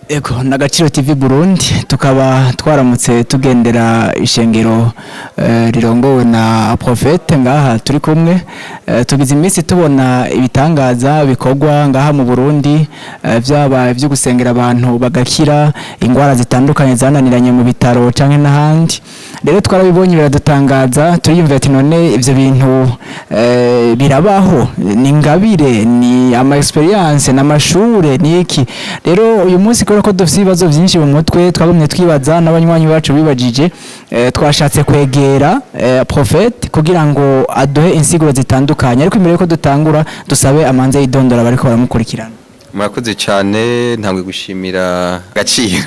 Ego na Gaciro TV Burundi tukaba twaramutse tugendera ishengero rirongowe na Prophete ngaha turi kumwe tugize iminsi tubona ibitangaza bikorwa ngaha mu Burundi byaba byo gusengera abantu bagakira ingwara zitandukanye zananiranye mu bitaro canke n'ahandi. Rero twarabibonye biradutangaza turiyumvira ati none ivyo bintu birabaho ni ngabire ni ama experience n'amashure ni iki. Rero uyu munsi ko dufite ibibazo byinshi mu mutwe twagumye twibaza n'abanywanyi bacu bibajije twashatse kwegera Prophete kugira ngo aduhe insiguro zitandukanye ariko imbere yuko dutangura dusabe amanze y'idondora bariko baramukurikirana. Murakoze cyane ntangwe gushimira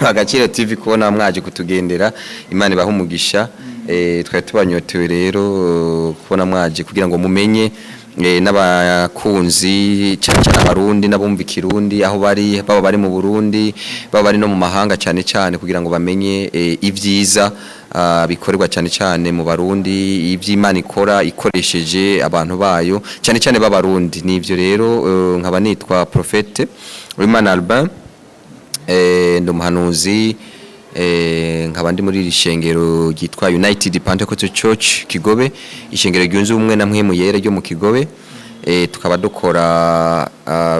Agaciro TV kubona mwaje kutugendera Imana ibaha umugisha twari tubanyotewe rero kubona mwaje kugira ngo mumenye n'abakunzi cyane abarundi n'abumva ikirundi aho bari baba bari mu Burundi baba bari no mu mahanga cyane kugira ngo bamenye ivyiza bikorerwa cyane mu Barundi ivy'Imana ikora ikoresheje abantu bayo cyane b'abarundi. Nivyo rero nkaba nitwa Prophete Uwimana Albin ndumuhanuzi nkaba ndi muri ishengero ryitwa United Pentecostal Church Kigobe, ishengero ryunze ubumwe na mpwemu yera ryo mu Kigobe. Tukaba dukora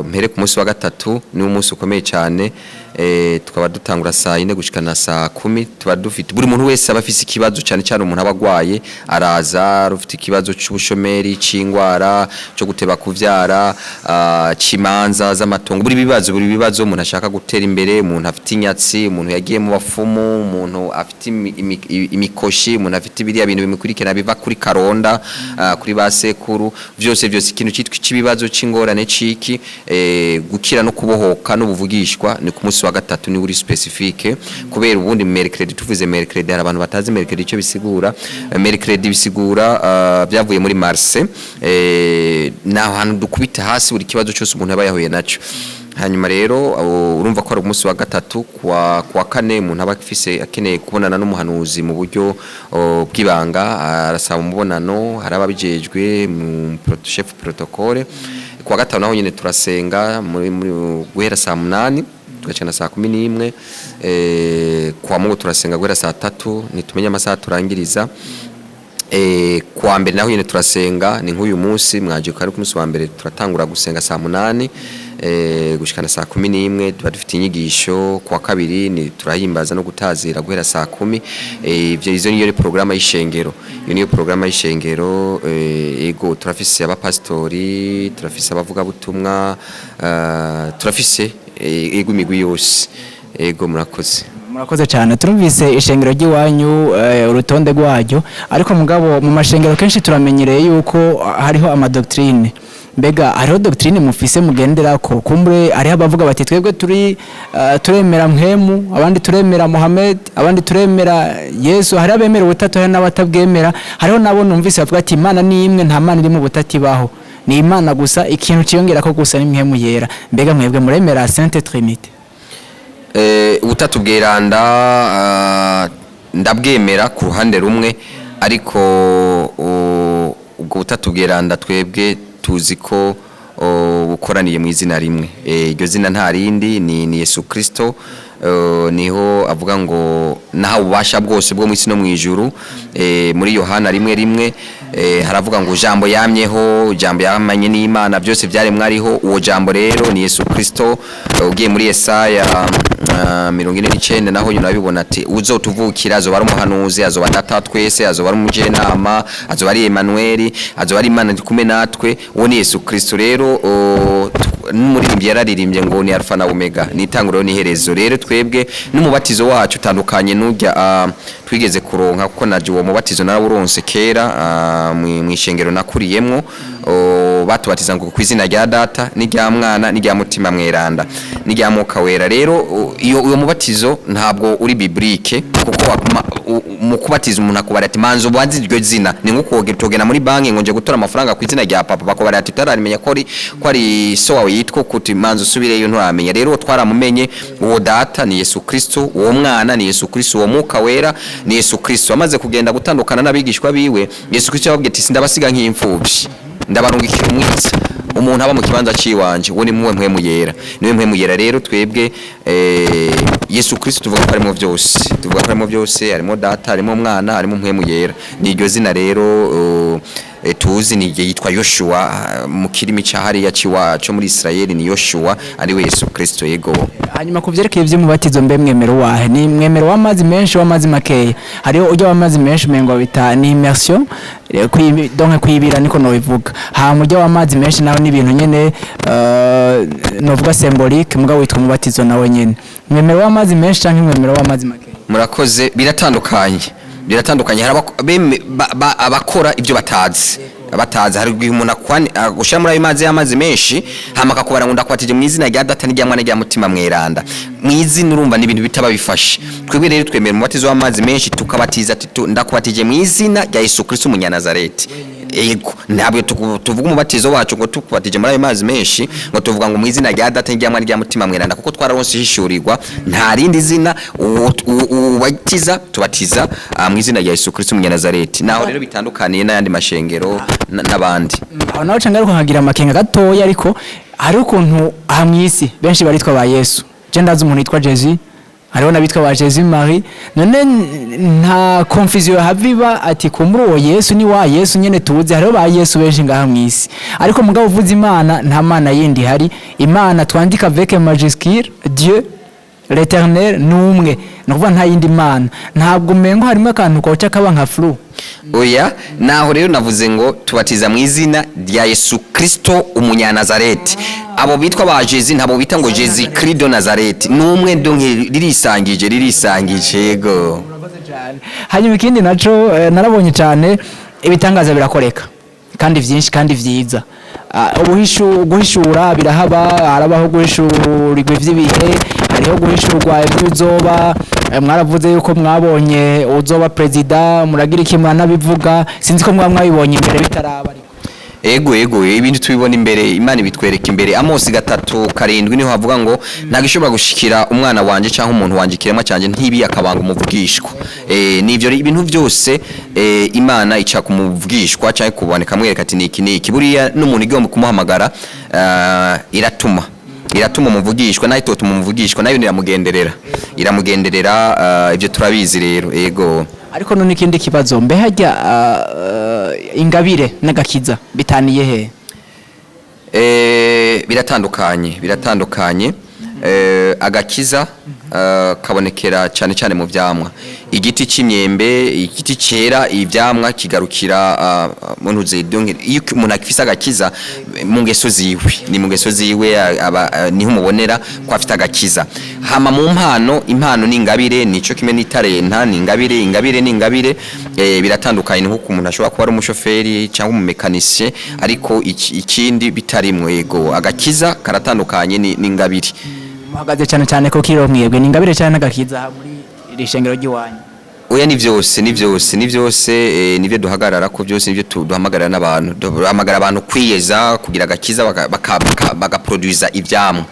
mpere ku munsi wa gatatu ni umunsi ukomeye cyane. Tukaba dutangura saa 4 gushikana saa 10. Tuba dufite buri muntu wese abafise ikibazo cyane umuntu abagwaye araza rufite ikibazo cy'ubushomeri c'ingwara cyo guteba kuvyara cimanza z'amatongo buri bibazo umuntu ashaka gutera imbere, umuntu afite inyatsi, umuntu yagiye mu bafumu, umuntu afite imikoshi, umuntu afite biriya bintu bimukurikirana biva kuri karonda kuri basekuru byose ikintu cyitwa ikibazo c'ingorane ciki gukira no kubohoka no buvugishwa ni ku munsi wa gatatu ni uri specifique kubera ubundi mercredi tuvuze mercredi hari abantu batazi mercredi icyo bisigura. Mercredi bisigura byavuye muri Marse naho hantu dukubita hasi buri kibazo cyose umuntu aba yahuye naco. Hanyuma rero urumva ko ari umunsi wa gatatu kwa kane umuntu aba afise akeneye kubonana n'umuhanuzi mu buryo bw'ibanga arasaba umubonano hari ababijejwe mu chef protocole. Kwa gatanu naho nyine turasenga muri guhera saa 8 tugacana saa 11 kwa Mungu turasenga guhera saa 3 nitumenya amasaha turangiriza. Kwa mbere naho nyine turasenga ni nk'uyu munsi mwaje kari ku munsi wa mbere turatangura gusenga saa 8 gushikana saa 11 tuba dufite inyigisho. Kwa kabiri ni turahimbaza no gutazira guhera saa 10. Ivyo izo niyo programme y'ishengero, iyo niyo programme y'ishengero. Ego turafise abapastori, turafise abavuga butumwa, turafise ego imigwi yose. Ego murakoze cyane. Turumvise ishengero ry'iwanyu urutonde rwaryo ariko mugabo mu mashengero kenshi turamenyereye yuko hariho amadoctrine. Mbega hariho doctrine mufise mugendera ko kumbure hariho abavuga bati twebwe turemera mpemu, abandi turemera Muhammad, abandi turemera Yesu, hari abemera ubutatu hari n'abatabwemera. Hariho nabo numvise bavuga ati Imana ni imwe nta mana iri mu butati baho ni Imana gusa ikintu ciyongera ko gusa ni mpemu yera. Mbega mwebwe muremera Sainte Trinité? Ubutatu bweranda ndabwemera ku ruhande rumwe ariko ubwo butatu bweranda twebwe tuzi ko bukoraniye mu izina rimwe. Iryo zina nta rindi ni Yesu Kristo. Niho avuga ngo naho ubasha bwose bwo mu isi no mu ijuru. Muri Yohana 1:1 haravuga ngo jambo yamyeho, jambo yamanye n'Imana, byose byaremwe ariho. Uwo jambo rero ni Yesu Kristo. Ugiye muri Yesaya 49 naho nyuna bibona ati uzotuvukira azoba ari umuhanuzi, azoba data twese, azoba ari umujenama, azoba ari Emmanuel, azoba ari Imana ndi kumwe natwe. Uwo ni Yesu Kristo. Rero n'umuririmbyi yararirimbye ngo ni Alpha na Omega, ni itanguriro n'iherezo. Rero twebwe n'umubatizo wacu utandukanye n'ujya twigeze kuronka kuko naje uwo mubatizo narawuronse kera mu ishengero nakuriyemwo. Batubatiza ngo ku izina rya data n'irya mwana n'irya mutima mweranda n'irya mwuka wera. Rero uyo mubatizo ntabwo uri biblique kuko mu kubatiza umuntu akubara ati manzo bazi iryo zina ni nko kogera muri banki ngo nje gutora amafaranga ku izina rya papa bakubara ati tutaramenya ko ari so wawe yitwa kuti manzo subireyo nturamenya. Rero twaramumenye uwo data ni Yesu Kristo, uwo mwana ni Yesu Kristo, uwo mwuka wera ni Yesu Kristo. Amaze kugenda gutandukana n'abigishwa biwe Yesu Kristo yababwiye ati sindabasiga nk'imfubyi ndabarungikira umwiza umuntu aba mu kibanza ciwanje uwo ni muwe mpwemu yera niwe mpwemu yera rero twebwe Yesu Kristo tuvuga ko arimo byose tuvuga ko arimo byose harimo data harimo mwana harimo mpwemu yera ni iryo zina rero tuzi ni yitwa Yoshua mu kirimi cyahariya ciwacu muri Israeli ni Yoshua ari we Yesu Kristo yego. Hanyuma kuvyerekeye ivy'umubatizo mbe mwemero wahe ni mwemero w'amazi menshi w'amazi makeya hariho ujya w'amazi menshi mengo bita ni immersion donc kwibira niko no bivuga ha mujya w'amazi menshi naho ni ibintu nyene novuga symbolique mugabo witwa umubatizo nawe nyene mwemero w'amazi menshi canke mwemero w'amazi makeya. Murakoze biratandukanye hari abakora ibyo batazi hari umuntu gushira muri ayo mazi y'amazi menshi hama akakubara ngo ndakwatije mu izina rya data n'irya mwana rya mutima mweranda mu izina urumva ni ibintu bitaba bifashe twebwe rero twemera umubatizo w'amazi menshi tukabatiza ndakubatije mu izina rya Yesu Kristo umunyanazareti ego ntabwo tuvuga umubatizo wacu ngo tukubatije muri ayo mazi menshi ngo tuvuga ngo mu izina rya data n'irya mwana rya mutima mweranda kuko twararonse hishurirwa nta rindi zina ubatiza tubatiza mu izina rya Yesu Kristo umunyanazareti naho rero bitandukaniye n'ayandi mashengero n'abandi. Aho naho cangaruka nkagira amakenga gatoya ariko hari ukuntu hamwisi benshi baritwa ba Yesu je ndazi umuntu yitwa Jesus hariho nabitwa ba Jesus Marie none nta confusion haviba ati kumuri uwo Yesu ni wa Yesu nyene tuzi hariho ba Yesu benshi ngaha mwisi ariko mugabo uvuze Imana nta mana yindi hari Imana twandika avec majuscule Dieu l'Éternel numwe nukuvuga nta yindi mana ntabwo umengo harimo akantu koca kaba nka flou oya naho rero navuze ngo tubatiza mu izina rya Yesu Kristo umunyanazareti abo bitwa ba Jesus ntabo bita ngo Jesus Kristo Nazareti numwe donke ririsangije yego. Hanyuma ikindi naco narabonye cyane ibitangaza birakoreka kandi vyinshi kandi vyiza guhishura birahaba harabaho guhishurirwa ivy'ibihe hariho guhishurwa ivy'ibizoba mwaravuze yuko mwabonye uzoba president muragira iki mwana bivuga sinzi ko mwabibonye imbere bitaraba ariko ego ibindi tubibona imbere Imana ibitwereka imbere Amosi 3:7 niho havuga ngo ntagishobora gushikira umwana wanje cyangwa umuntu wanje kiremwa cyanje ntibi akabanga umuvugishwa nivyo ibintu byose Imana ica kumuvugishwa cyangwa kuboneka mwereka ati niki buriya n'umuntu igomba kumuhamagara iratuma umuvugishwa nayo itotuma umuvugishwa nayo iramugenderera ibyo turabizi rero ego. Ariko none ikindi kibazo mbe hajya ingabire n'agakiza bitaniye he biratandukanye agakiza kabonekera cyane mu vyamwa igiti c'imyembe igiti cera ivyamwa kigarukira muntu zedonke iyo umuntu akifisa agakiza mu ngeso ziwe niho mubonera ko afite agakiza hama mu impano n'ingabire nico kimwe n'itarenta n'ingabire biratandukanye nko umuntu ashobora kuba ari umushoferi cyangwa umumekanisye ariko ikindi bitarimwe yego agakiza karatandukanye n'ingabire. Muhagaze cyane ko kiro mwebwe n'ingabire cyane n'agakiza muri iri shengero ry'iwanyu. Oya ni byose nivyo duhagarara ko byose nivyo duhamagarira n'abantu duhamagara abantu kwiyeza kugira agakiza bagaproduza ivyamwa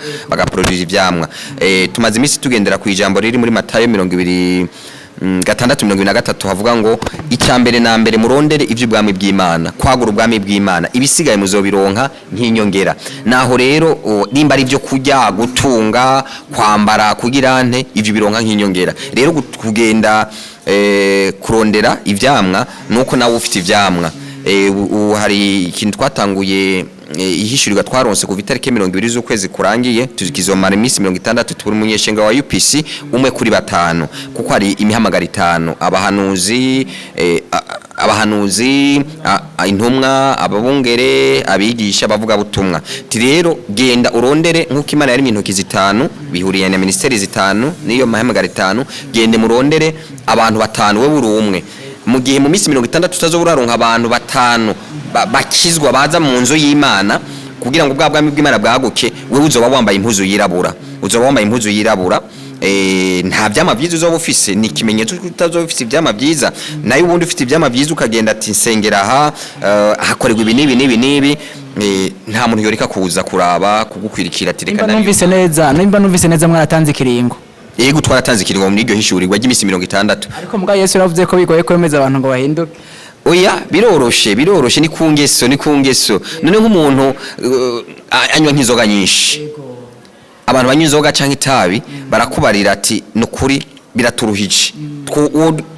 tumaze iminsi tugendera ku ijambo riri muri Matayo 6:23 havuga ngo icyambere na mbere murondere ivy'ubwami bw'Imana kwagura ubwami bw'Imana ibisigaye muzobironka nk'inyongera naho rero nimba ari byo kujya gutunga kwambara kugira nte ivyo bironka nk'inyongera rero kugenda kurondera ivyamwa nuko nawe ufite ivyamwa hari ikintu twatanguye ihishurirwa twaronse ku itariki 20 z'ukwezi kurangiye tuzikizomara iminsi 60 turi umunyeshenga wa UPC umwe kuri 5 kuko hari imihamagara 5 abahanuzi intumwa ababungere abigisha bavuga butumwa rero genda urondere nkuko Imana yari mintoki 5 bihuriye na ministeri 5 niyo mahamagara 5 gende murondere abantu 5 we buri umwe mu gihe mu minsi 60 tutazoburaronka abantu 5 bakizwa baza mu nzu y'Imana kugira ngo ubwami bw'Imana bwaguke we uzoba wambaye impuzu yirabura nta vyama byiza uzoba ufise ni kimenyetso utazoba ufise ivyama byiza nayo ubundi ufite ivyama byiza ukagenda ati nsengera hakorerwa ibi nibi nta muntu yoreka kuza kuraba kugukwirikira ati reka nimba numvise neza mwaratanze ikiringo yego twaratanze ikiringo muri iryo hishurirwa ry'imisi 60 ariko mbwa Yesu yavuze ko bigoye kwemeza abantu ngo bahinduke oya biroroshe ni ku ngeso none nk'umuntu anywa nk'inzoga nyinshi abantu banywa inzoga canke itabi barakubarira ati nukuri biraturuhije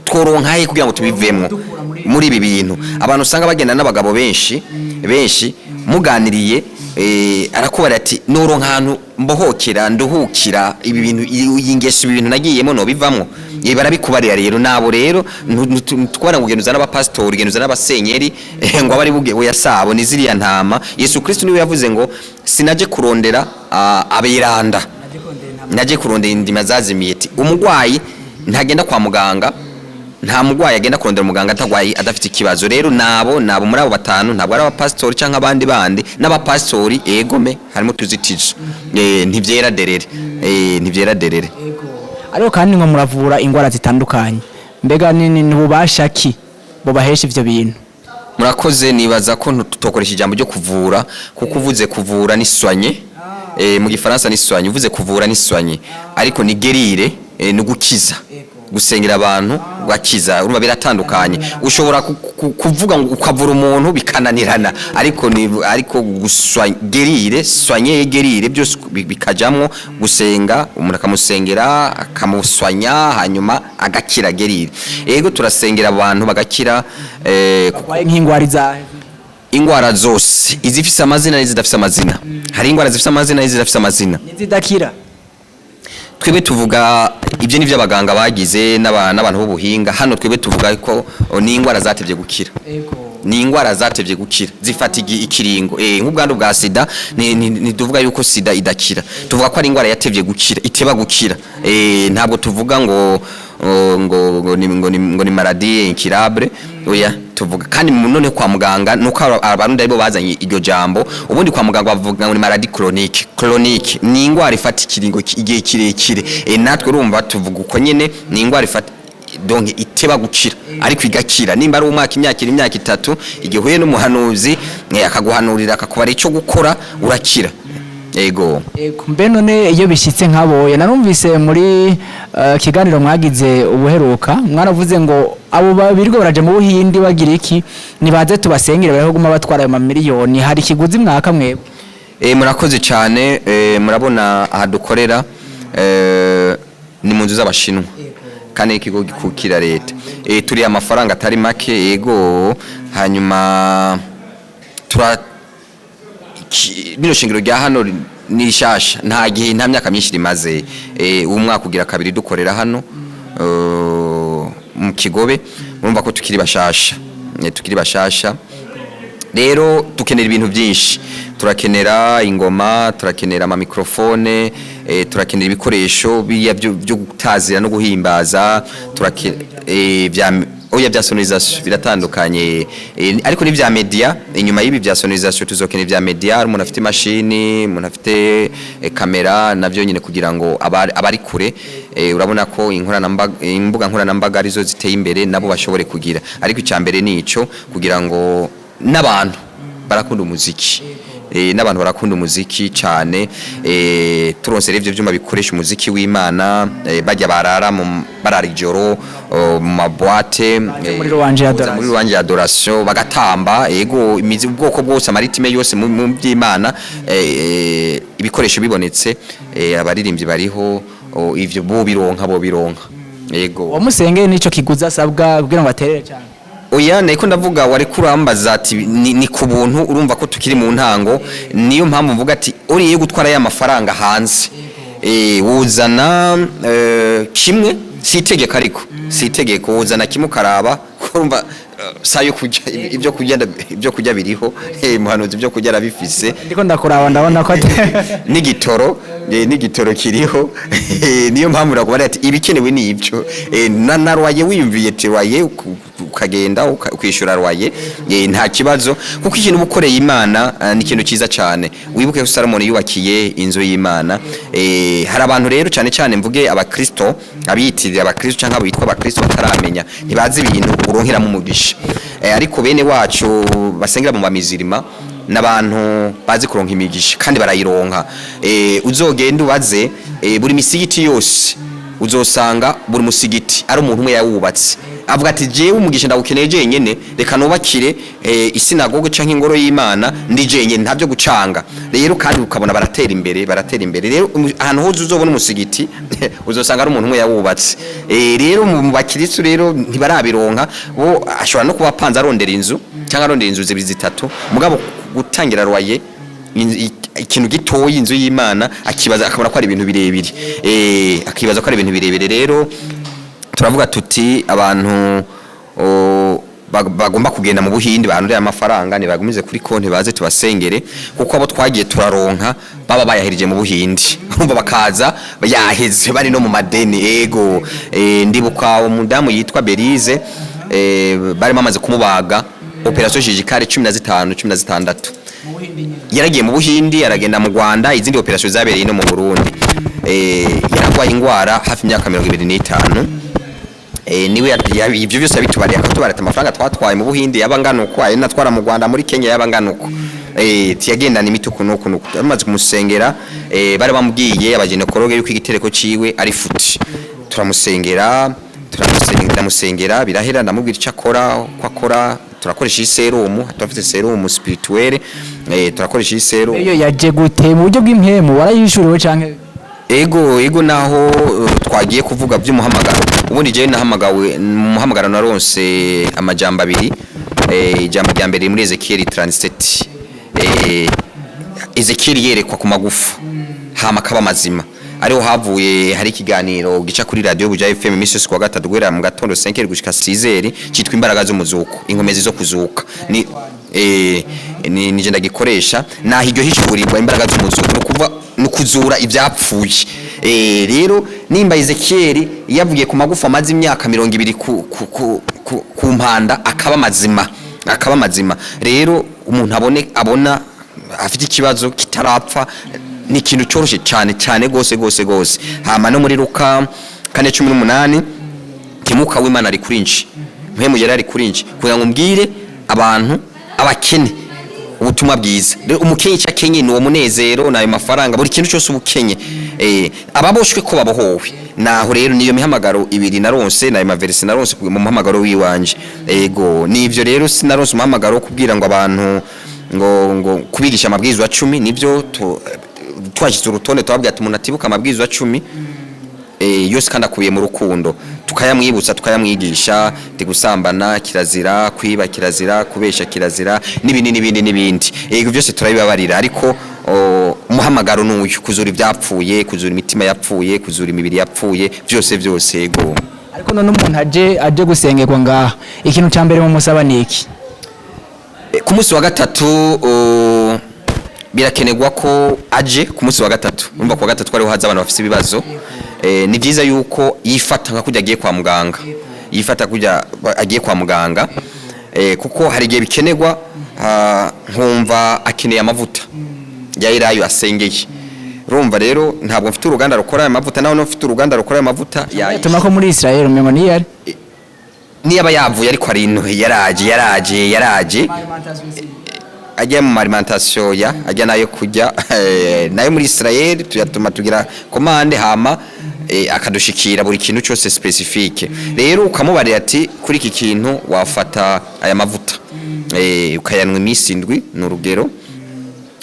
tworonkaye kugira ngo tubivemwo muri ibi bintu abantu usanga bagenda n'abagabo benshi muganiriye arakubarira ati noronka ahantu mbohokera nduhukira ibi bintu yingesha ibi bintu nagiyemo no bivamwo barabikubarira rero nabo rero twara ngo genuza n'abapastori genuza n'abasenyeri ngo abari buge yasabo ni ziriya ntama Yesu Kristo niwe yavuze ngo sinaje kurondera abiranda naje kurondera indima zazimiye ati umugwayi ntagenda kwa muganga nta mugwayi agenda kurondera umuganga atagwayi adafite ikibazo rero nabo muri abo batanu ntabwo ari abapastori canke abandi bandi n'abapastori egome harimo tuzitije ntivyera derere ariko kandi ngo muravura ingwara zitandukanye mbega ni ububasha ki bobahesha ivyo bintu murakoze nibaza ko tutokoresha ijambo ryo kuvura kuko uvuze kuvura ni soigner mu gifaransa ni soigner uvuze kuvura ni soigner ariko ni guérire ni gukiza gusengera abantu bakiza urumva biratandukanye ushobora kuvuga ngo ukavura umuntu bikananirana ariko guerire soigner byose bikajamwo gusenga umuntu akamusengera akamuswanya hanyuma agakira guerire yego turasengera abantu bagakira nk'ingwara izahe ingwara zose izifise amazina n'izidafise amazina hari ingwara zifise amazina n'izidafise amazina n'izidakira twebwe tuvuga ibyo ni by'abaganga bagize n'abantu b'ubuhinga hano twebwe tuvuga ko ni ingwara zatevye gukira ni ingwara zatevye gukira zifata ikiringo nk'ubwandu bwa sida ni tuvuga yuko sida idakira tuvuga ko ari ingwara yatevye gukira iteba gukira ntabwo tuvuga ngo ni maladie incurable oya tuvuga kandi none kwa muganga nuko abarundi aribo bazanye iryo jambo ubundi kwa muganga bavuga ngo ni maladie chronique ni ingwara ifata ikiringo igihe kirekire natwe urumva tuvuga uko nyene ni ingwara ifata donc iteba gukira ariko igakira nimba ari umwaka imyaka 3 igihe huye n'umuhanuzi akaguhanurira akakubara ico gukora urakira yego mbe none iyo bishitse nkaboye narumvise muri kiganiro mwagize ubuheruka mwaravuze ngo abo babiri baraje mu Buhindi bagira iki nibaze tubasengere bariho guma batwara ayo mamiliyoni hari kiguzi mwaka mwebwe murakoze cyane murabona aha dukorera ni mu nzu z'abashinwa kandi ikigo gikukira leta turi amafaranga atari make yego hanyuma bino shingiro rya hano ni rishasha nta myaka myinshi rimaze umwaka kugira kabiri dukorera hano mu Kigobe murumva ko tukiri bashasha rero dukenera ibintu byinshi turakenera ingoma turakenera ama microphone turakenera ibikoresho byo gutazira no guhimbaza bya sonorisation biratandukanye ariko ni bya media inyuma y'ibi bya sonorisation tuzokenera bya media umuntu afite machine umuntu afite kamera navyo nyine kugira ngo abari kure urabona ko imbuga nkoranyambaga arizo ziteye imbere nabo bashobore kugira ariko icyambere nico kugira ngo n'abantu barakunda umuziki n'abantu barakunda umuziki cyane turonse revyo byuma bikoresha umuziki w'Imana bajya barara ijoro mu mabwate muri Rwanje adoration bagatamba yego imizi ubwoko bwose amaritime yose mu by'Imana ibikoresho bibonetse abaririmbyi bariho ivyo bo bironka yego wamusengeye nico kiguza asabwa kugira ngo aterere cyane oya niko ndavuga wari kurambaza ati ni ku buntu urumva ko tukiri mu ntango niyo mpamvu mvuga ati uriye gutwara ya mafaranga hanze wuzana kimwe sitegeka ariko sitegeko wuzana kimwe karaba kurumva sayo kujya ibyo kujya biriho muhanuzi ibyo kujya arabifise ndiko ndakuraba ndabona ko n'igitoro kiriho niyo mpamvu nakubara ati ibikenewe ni ibyo narwaye wiyumviye tiwaye ukagenda ukishura rwaye nta kibazo kuko ikintu ubukoreye Imana ni ikintu cyiza cyane wibuke ko Salomon yubakiye inzu y'Imana hari abantu rero cyane mvuge abakristo abiyitirira abakristo cyangwa abitwa abakristo bataramenya ntibazi ibintu uronkera mu mugisha ariko bene wacu basengera mu bamizirima n'abantu bazi kuronka imigisha kandi barayironka uzogenda ubaze buri misigiti yose uzosanga buri musigiti ari umuntu umwe yawubatse avuga ati jewe umugisha ndawukeneye jenyene reka nubakire isinagogo canke ingoro y'Imana ndi jenyene ntavyo gucanga rero kandi ukabona baratera imbere rero ahantu hose uzobona umusigiti uzosanga ari umuntu umwe yawubatse rero mu bakirisu rero ntibarabironka bo ashobora no kuba panza arondera inzu cyangwa arondera inzu zibiri zitatu mugabo gutangira roye ikintu gitoyi inzu y'Imana akibaza akabona ko ari ibintu birebire akibaza ko ari ibintu birebire rero turavuga tuti abantu bagomba kugenda mu Buhindi banurira amafaranga nibagumize kuri konti baze tubasengere kuko abo twagiye turaronka baba bayahirije mu Buhindi urumva bakaza yaheze bari no mu madeni ego ndibuka umudamu yitwa Berize bari mamaze kumubaga operation chirurgicale 15 yaragiye mu Buhindi aragenda mu Rwanda izindi operation zabereye no mu Burundi yaragwaye ingwara hafi imyaka 25 niwe ivyo byose bitubariye akatubarata amafaranga twatwaye mu Buhindi yabangana uko ari natwara mu Rwanda muri Kenya yabangana uko tiyagendana imituku nuko amaze kumusengera bari bamubwiye abaginekologe yuko igitereko ciwe ari futi turamusengera birahera ndamubwira icyo akora turakoresha serumu turafite serumu spirituelle turakoresha serumu iyo yaje gute mu buryo bw'impemu warayishuriwe canke ego naho twagiye kuvuga by'umuhamagaro ubundi je nahamagawe umuhamagaro naronse amajambo abiri ijambo rya mbere muri Ezekiel 37 Ezekiel yerekwa ku magufa hama kaba mazima ariho havuye hari ikiganiro gica kuri radio Buja FM iminsi kwa gatatu gwera mu gatondo 5 gushika 6 cyitwa imbaraga z'umuzuko inkomezi zo kuzuka ni je ndagikoresha naho iryo hishurirwa imbaraga z'umuzuko no kuva no kuzura ivyapfuye rero nimba Ezekiel yavuye ku magufa amazi imyaka 200 ku mpanda akaba mazima rero umuntu abona afite ikibazo kitarapfa ni ikintu cyoroshe cyane gose hama no muri Luka 4:18 timuka w'Imana ari kurinji mpemu yari ari kurinji kugira ngo mbwire abantu abakene ubutumwa bwiza rero umukenye cyakenye ni uwo munezero nayo mafaranga buri kintu cyose ubukenye ababoshwe ko babohowe naho rero niyo mihamagaro ibiri naronse nayo maverse naronse mu muhamagaro wiwanje ego nivyo rero sinaronse umuhamagaro kubwira ngo abantu ngo kubigisha amabwirizo 10 nivyo twashyize urutonde twabwiye ati umuntu atibuka amabwirizo 10 yose kandi akubiye mu rukundo tukayamwibutsa tukayamwigisha gusambana kirazira kwiba kirazira kubesha kirazira n'ibindi yego byose turabibabarira ariko umuhamagaro n'uyu kuzura ibyapfuye kuzura imitima yapfuye kuzura imibiri yapfuye byose yego ariko none umuntu aje gusengerwa ngaha ikintu cya mbere mu musaba niki ku munsi wa gatatu birakenegwa ko aje ku munsi wa gatatu umva ku wa gatatu ariho haza abantu bafite ibibazo ni byiza yuko yifata nka kujya agiye kwa muganga kuko hari igihe bikenegwa nkumva akeneye amavuta yayirayo asengeye urumva rero ntabwo mfite uruganda rukora aya mavuta naho mfite uruganda rukora aya mavuta yatuma ko muri Israel umengo niyari niyaba yavuye ariko ari ino yaraje ajya mu alimentation ajya nayo kujya nayo muri Israel tuyatuma tugira commande hama akadushikira buri kintu cyose specifique rero ukamubarira ati kuri iki kintu wafata aya mavuta ukayanwa iminsi 7 n'urugero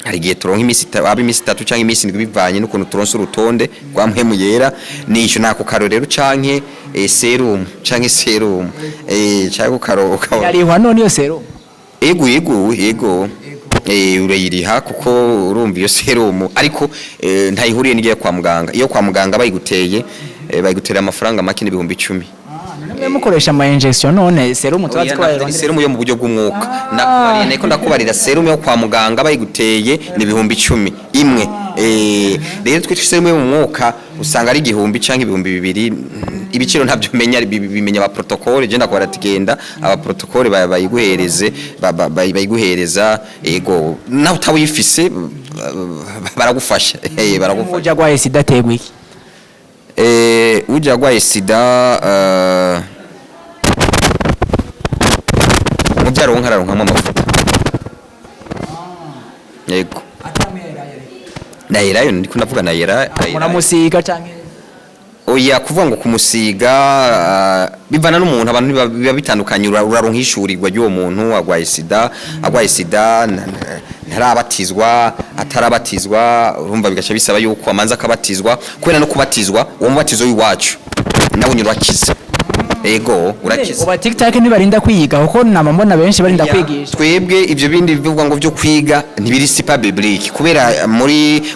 hari gihe turonka iminsi 3 cyangwa iminsi 7 bivanye n'ukuntu turonse urutonde rwa mpemu yera nisho nako karo rero canke serum cyangwa karo yari hano niyo serum ego urayiriha kuko urumva iyo serum ariko ntayihuriye n'igiye kwa muganga iyo kwa muganga bayigutera amafaranga make n'ibihumbi 10 none mukoresha ama injection none serum twazi ko bayirondera serum yo mu buryo bw'umwuka ndakubarira serum yo kwa muganga bayiguteye n'ibihumbi 10 imwe rero twe serum yo mu mwuka usanga ari igihumbi canke ibihumbi 2 ibiciro ntabyo bimenya aba protocole je ndakora tigenda aba protocole bayiguhereza ego naho utawifise baragufasha ujya gwaye sida tegwa iki ujya gwaye sida mubyaro nkararonkamo amavuta yego nayirayo ndiko ndavuga nayira munamusiga canke oya kuvuga ngo kumusiga bivana n'umuntu abantu biba bitandukanye uraronka ry'uwo muntu agwaye sida ntarabatizwa atarabatizwa urumva bigaca bisaba yuko amanza akabatizwa kubera no kubatizwa uwo mubatizo w'iwacu nawe nyurakiza ego urakiza uba TikTok ntibarinda kwiga kuko namambona benshi barinda kwigisha twebwe ivyo bindi bivuga ngo byo kwiga ntibiri sipa biblique kubera mu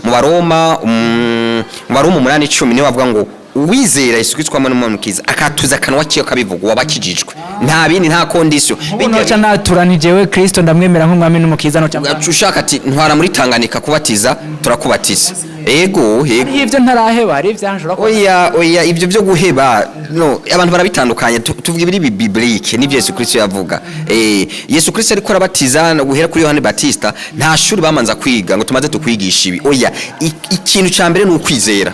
Baroma 8:10 niwe bavuga ngo uwizera Yesu Kristo kwamana n'umukiza akatuza kanwa cyo kabivuga wabakijijwe nta bindi nta condition bigaca naturanije Kristo ndamwemera nk'umwami n'umukiza no cyangwa ushaka ati ntwara muri Tanganyika kubatiza turakubatiza ego ivyo ntaraheba ari ivyanjura ko oya ivyo byo guheba no abantu barabitandukanye tuvuga ibiri biblique n'ivyo Yesu Kristo yavuga Yesu Kristo ariko arabatiza no guhera kuri Yohane Batista nta shuri bamanza kwiga ngo tumaze tukwigisha ibi oya ikintu cyambere ni ukwizera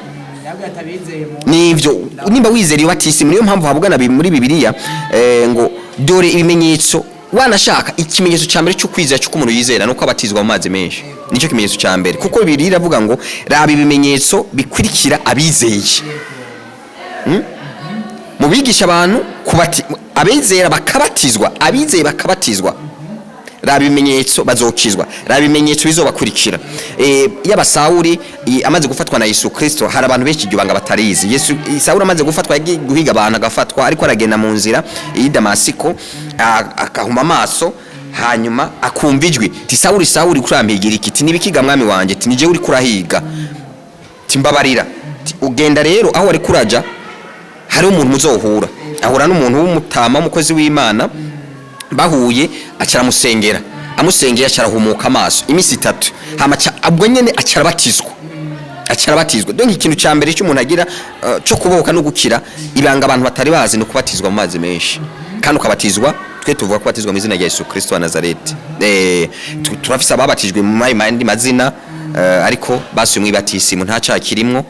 nivyo nimba wizera ibatisi niyo mpamvu havugana muri Bibiliya ngo dore ibimenyetso wanashaka ikimenyetso cyambere cyo kwizera cyo kumuntu yizera nuko abatizwa mu mazi menshi nicyo kimenyetso cyambere kuko Bibiliya iravuga ngo raba ibimenyetso bikurikira abizeye mu bigisha abantu abizera bakabatizwa abizeye bakabatizwa raba ibimenyetso bazokizwa raba ibimenyetso bizobakurikira yaba Sawuli amaze gufatwa na Yesu Kristo hari abantu benshi igibanga batarizi Sawuli amaze gufatwa guhiga abantu agafatwa ariko aragenda mu nzira i Damasiko akahuma amaso hanyuma akumva ijwi ti Sawuli kurampigira iki nibikiga mwami wanje ti nije uri kurahiga timbabarira ugenda rero aho ari kuraja hari umuntu muzohura ahura n'umuntu w'umutama umukozi w'Imana bahuye acaramusengera amusengera acarahumuka amaso imisi 3 hamaca abwo nyene acarabatizwa donc ikintu cyambere cyo umuntu agira cyo kuboka no gukira ibanga abantu batari bazi no kubatizwa mu mazi menshi kandi ukabatizwa twe tuvuga kubatizwa mu izina rya Yesu Kristo wa Nazareti turafise ababatijwe mu mayindi mazina ariko basuye mu ibatisimu nta cyakirimwo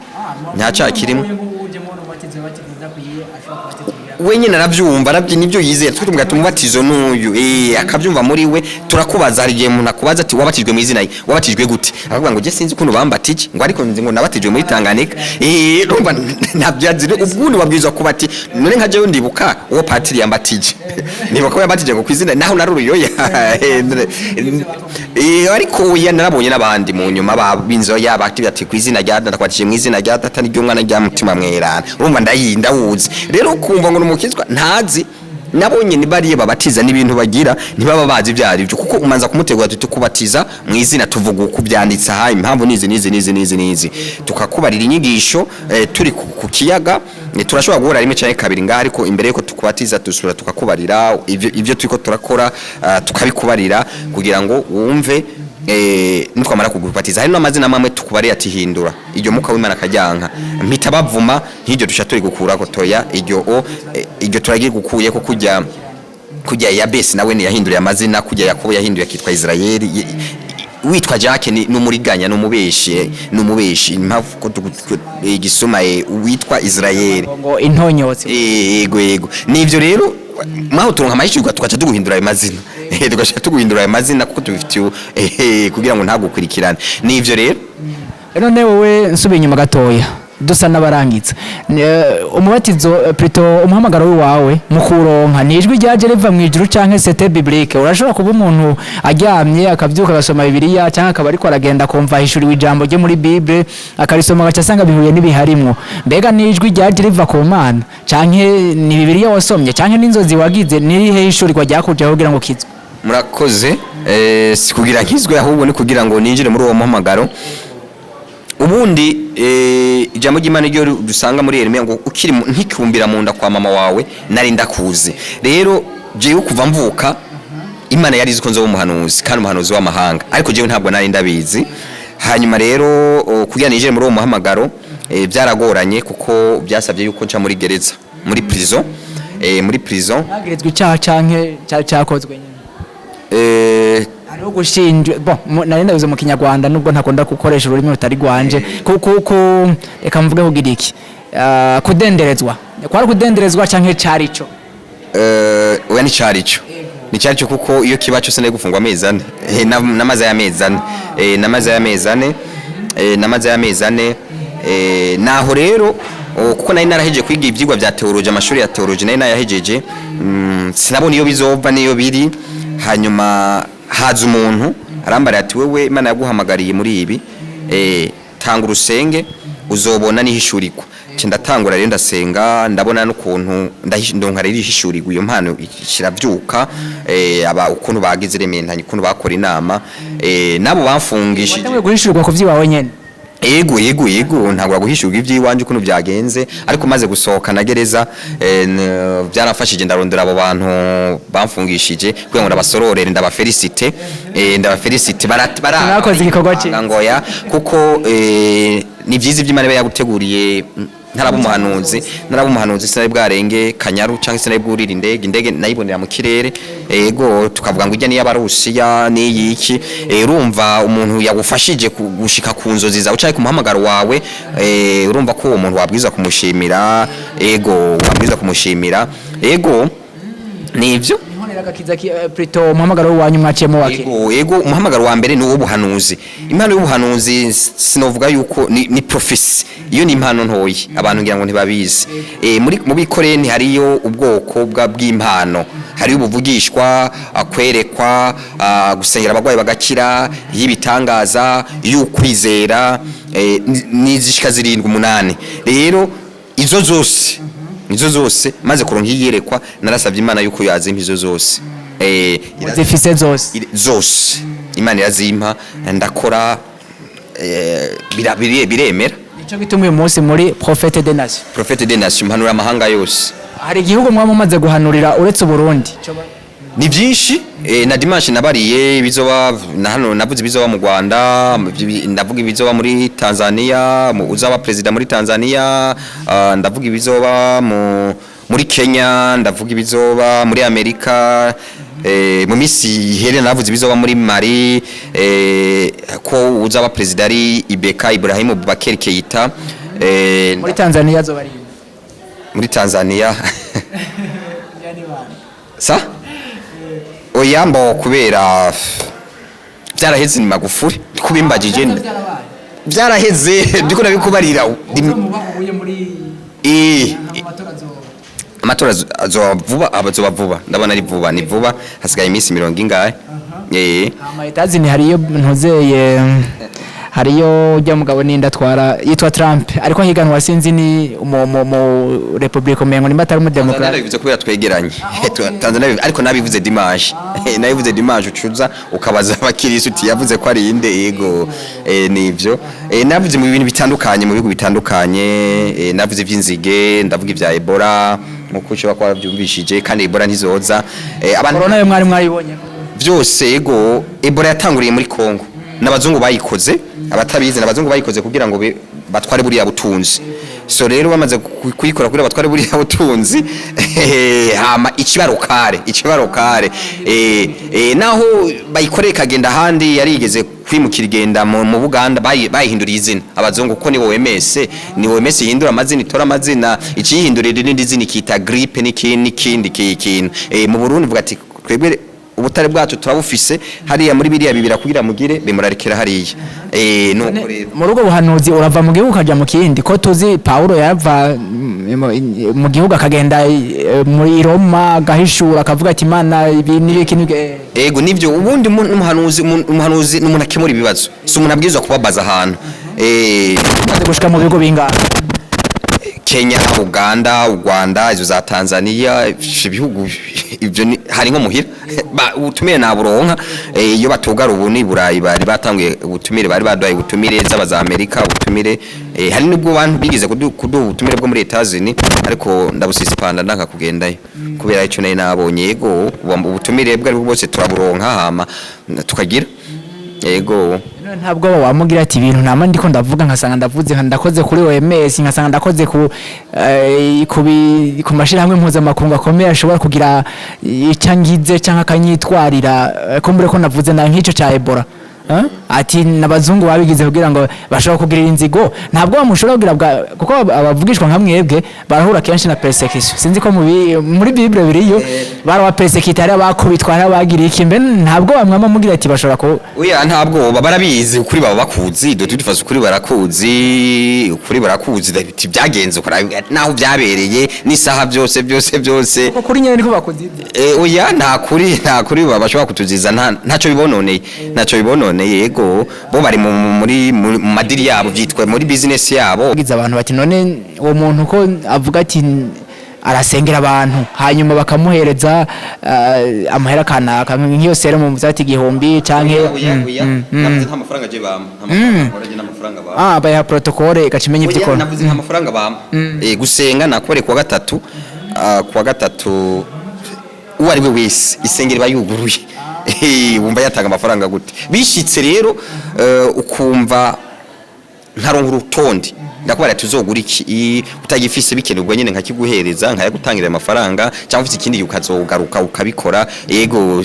wenye naravyumva nibyo yizera twumva tumubatizo n'uyu akavyumva muri we turakubaza hari gihe umuntu akubaza ati wabatijwe mu izina wabatijwe gute akavuga ngo je sinzi kuno bambatije ngo ariko nzi ngo nabatijwe muri Tanganyika urumva nabyazire ubwuni wabwiza kubati none nka je ndibuka uwo patiri yambatije niba ko yabatije ngo kwizina naho naruruyoya ariko narabonye n'abandi mu nyuma babinzo yabaktivye ati kwizina rya ndakwatije mu izina rya data n'iryo mwana rya mutima mwerana urumva ndawuzi rero kumva ngo umukizwa ntazi nabonye nibariye babatiza n'ibintu bagira ntibaba bazi byari byo kuko umanza kumutegura tukubatiza mu izina tuvuga uko byanditse aha impamvu nizi tukakubarira inyigisho turi ku kiyaga turashobora guhora rimwe cyane kabiri ngaho ariko imbere yuko tukubatiza dusura tukakubarira ivyo turiko turakora tukabikubarira kugira ngo wumve nitwamara kugubatiza hari n'amazina mamwe tukubariye ati hindura iryo muka w'Imana kajyanka mpita bavuma nk'iryo dushaturi gukura ko toya iryo turagiye gukuye ko kujya Yabesi nawe yahinduriye amazina kujya Yakobo yahinduye akitwa Israeli witwa Jacques n'umuriganya n'umubeshi impamvu ko igisuma witwa Israeli ngo intonyotse yego nivyo rero maho turonka amahishurwa tugaca tuguhindura ayo mazina tugaca tuguhindura ayo mazina kuko tubifitiye kugira ngo ntagukurikirane nivyo rero none wowe nsubiye inyuma gatoya dusa n'abarangitse umubatizo plutôt umuhamagaro wawe mu kuronka nijwi ryaje riva mu ijuru canke c'était biblique urashobora kuba umuntu aryamye akavyuka agasoma Bibiliya canke akaba ariko aragenda kumva hishuriwe ijambo ryo muri Bible akarisoma gaca asanga bihuye n'ibiharimwo mbega nijwi ryaje riva ku Mana canke ni Bibiliya wasomye canke n'inzozi wagize nirihe hishurirwa ryakujeho kugira ngo kizwe murakoze si kugira nkizwe ahubwo ni kugira ngo ninjire muri uwo muhamagaro ubundi ijambo ry'Imana ryo dusanga muri Yeremiya ngo ukiri nkikumbira mu nda kwa mama wawe nari ndakuzi rero jewe kuva mvuka Imana yarizi ko nzo umuhanuzi kandi umuhanuzi w'amahanga ariko jewe ntabwo nari ndabizi hanyuma rero kugira ninjire muri uwo muhamagaro byaragoranye kuko byasabye yuko nca muri gereza muri prison nagirezwe icyaha canke cyakozwe hariho gushinjwe nari ndabize mu Kinyarwanda nubwo ntakunda gukoresha ururimi rutari rwanje kuko reka mvuge kugira iki kudenderezwa kwari kudenderezwa canke carico oya ni carico kuko iyo kiba cyose ne gufungwa amezi 4 namaze y'amezi 4 naho rero kuko nari narahejeje kwiga ivyigwa vya theology, amashuri ya theology nari nayahejeje, sinabona iyo bizova niyo biri. Hanyuma haza umuntu arambara ati wewe Imana yaguhamagariye muri ibi, tanga urusenge uzobona nihishurirwa. Ndatangura rero ndasenga, ndabona n'ukuntu ndonka rero ihishurirwa, iyo mpano kiravyuka, aba ukuntu bagize rementanye, ukuntu bakora inama, nabo bamfungishije. Watangiye guhishurirwa ku vyiwawe nyene? Yego ntabwo guhishurwa ivy'iwanje ukuntu byagenze, ariko maze gusohoka na gereza byaramfashije, ndarondera abo bantu bamfungishije kugira ngo ndabasororere, ndabafelicite barakoze igikorwa cye ngoya, kuko ni vyiza ivy'Imana yaguteguriye. Ntarabumuhanuzi sinari bwarenge Kanyaru cyangwa sinari bwurira indege nayibonera mu kirere. Yego tukavuga ngo ijya niyo abarusiya n'iyiki, urumva umuntu yagufashije gushika ku nzozi zawe cyangwa ku muhamagaro wawe, urumva ko uwo muntu wabwiza kumushimira. Yego nivyo Prito umuhamagaro wanyu mwaciyemo wake. Yego umuhamagaro wa mbere ni uw'ubuhanuzi. Impano y'ubuhanuzi sinovuga yuko ni prophecy, iyo ni impano ntoyi abantu ngira ngo ntibabizi. Mu bikoreni hariyo ubwoko bw'impano, hari ubuvugishwa, akwerekwa, gusengera abagwayi bagakira, yibitangaza, y'ukwizera, nizishika 7-8. Rero izo zose maze kuronka iyerekwa, narasabye Imana yuko yazimpa izo zose. Zifise zose Imana yazimpa, ndakora, biremera. Nico gituma uyu munsi muri Prophète des Nations mpanura amahanga yose. Hari igihugu mwamaze guhanurira uretse Burundi? Ni byinshi, na dimanche nabariye bizoba na hano, navuze bizoba mu Rwanda, ndavuga ibizoba muri Tanzania, uzaba president muri Tanzania, ndavuga ibizoba muri Kenya, ndavuga ibizoba muri Amerika, mu misi here navuze ibizoba muri Mali, ko uzaba president ari Ibeka Ibrahim Boubacar Keita. Muri Tanzania zobari muri Tanzania sa oyambo kubera byaraheze ni Magufuli kubimbagije byaraheze ndiko nabikubarira amatora azoba vuba ndabona ari vuba, ni vuba, hasigaye iminsi 40 ingahe. Amahitazi ni hariyo ntuzeye, hariyo ujya mugabo nindatwara yitwa Trump, ariko higanwa sinzi ni mu Republika umengo nimba atari mu Democrat. Bivuze kubera twegeranye Tanzania, ariko nabivuze dimanche nabivuze dimanche ucuza ukabaza abakirisi uti yavuze ko ari inde. Yego nivyo navuze mu bintu bitandukanye, mu bihugu bitandukanye, navuze ivy'inzige, ndavuga ivya Ebola muko cyo bakora byumvishije, kandi Ebola ntizoza, abantu corona yo mwayibonye byose. Yego Ebola yatanguriye muri Kongo, n'abazungu bayikoze, abatabizi n'abazungu bayikoze kugira ngo batware buriya butunzi. So rero bamaze kuyikora kugira batware buriya butunzi, hama ikibarokare naho bayikoreye kagenda handi yarigeze kwimukira igenda mu Buganda, bayihinduriye izina abazungu, kuko ni OMS ihindura amazina, itora amazina, ikihindurira n'indi zina ikita grippe n'ikindi kintu. Mu Burundi vuga ati twebwe ubutare bwacu turabufise hariya muri biriya bibira kugira mugire bemurarekera hariya. Nuko rero mu rugo buhanuzi urava mu gihugu kaja mu kindi, ko tuzi Paulo yava mu gihugu akagenda muri Roma agahishura akavuga ati Imana ibi n'ibiki. Yego nivyo, ubundi umuhanuzi n'umuntu akemura ibibazo, si umuntu abwirizwa kubabaza ahantu. Maze gushika mu bigo bingahe? Kenya, Uganda, u Rwanda, izo za Tanzania, ibihugu ivyo hari nko muhira ubutumire naburonka. Iyo batugara ubu ni Burayi bari batanguye ubutumire, bari baduhaye ubutumire z'abaza Amerika, ubutumire hari nibwo bantu bigize kuduha ubutumire bwo muri Etats-Unis, ariko ndabusisipanda ndanka kugendayo kubera icyo nayo nabonye. Yego ubutumire bwari bwose turaburonka hama tukagira. Yego ntabwo wamugira ati ibintu nama ndiko ndavuga nkasanga ndavuze ndakoze kuri OMS, nkasanga ndakoze ku mashirahamwe mpuzamakungu akomeye ashobora kugira icyangize cyangwa akanyitwarira ko mbere ko navuze na nk'icyo cya Ebola ati n'abazungu babigize kugira ngo bashobora kugirira inzigo ntabwo bamushobora kugira kuko abavugishwa nka mwebwe barahura kenshi na persecution sinzi ko muri Bible biriyo baraba persecutor ari abakubitwa ari abagiriye ikimbe ntabwo bamwama mugira ati bashobora ko oya ntabwo barabizi ukuri baba bakuzi dutufase ukuri barakuzi byagenze naho byabereye n'isaha byose kuko kuri nyene niko bakuzi oya nta kuri baba bashobora kutuziza ntacyo bibononeye yego bo bari muri madiri yabo byitwa muri business yabo gize abantu bati none uwo muntu ko avuga ati arasengera abantu hanyuma bakamuhereza amahera kanaka nk'iyo sere mu muzati igihumbi canke navuze nta mafaranga je bampa n'amafaranga bampa baya protocole igacimenya ivyikora navuze nta mafaranga bampa gusenga nakore kuwa gatatu uwo ari we wese isengero bayuguruye wumva yatanga amafaranga gute bishitse rero ukumva nkaronka urutonde ndakubara tuzogura iki utagifise bikenerwa nyene nkakiguhereza nkayagutangira amafaranga cyangwa ufite ikindi ukazogaruka ukabikora yego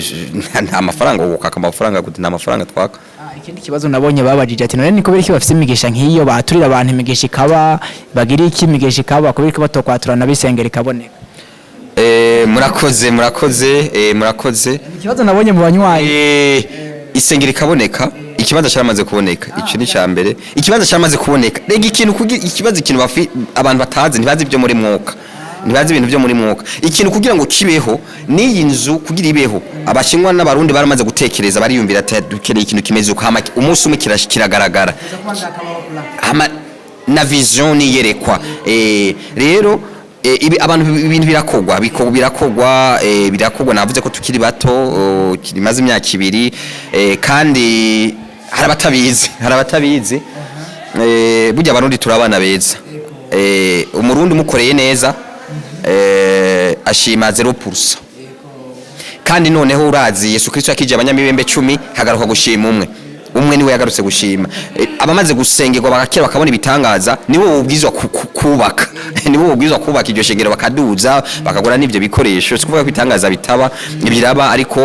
nta mafaranga ukaka amafaranga gute nta mafaranga twaka ikindi kibazo nabonye babajije ati none niko biri bafite imigisha nk'iyo baturira abantu imigisha ikaba bagira iki imigisha ikaba kubera ko batokwaturana bisengera ikaboneka murakoze ikibazo nabonye mu banywayi isengero ikaboneka ikibazo cyaramaze kuboneka ico ni cyambere ikibazo cyaramaze kuboneka rega ikintu abantu batazi ntibazi ibyo muri mwuka ntibazi ibintu byo muri mwuka ikintu kugira ngo kibeho n'iyi nzu kugira ibeho abashinwa n'abarundi baramaze gutekereza bariyumvira ati dukeneye ikintu kimeze uko umunsi umwe kiragaragara na vision yerekwa rero abantu ibintu birakogwa navuze ko tukiri bato kimaze imyaka 2 kandi hari abatabizi burya abarundi turabana beza umurundi mukoreye neza ashima 0% kandi noneho urazi Yesu Kristo yakije abanyamibembe 10 hagaruka gushima umwe niwe yagarutse gushima abamaze gusengerwa bagakira bakabona ibitangaza nibo ubwizwa kubaka nibo ubwizwa kubaka iryo shengero bakaduza bakagura n'ivyo bikoresho sikuvuga ko ibitangaza biraba ariko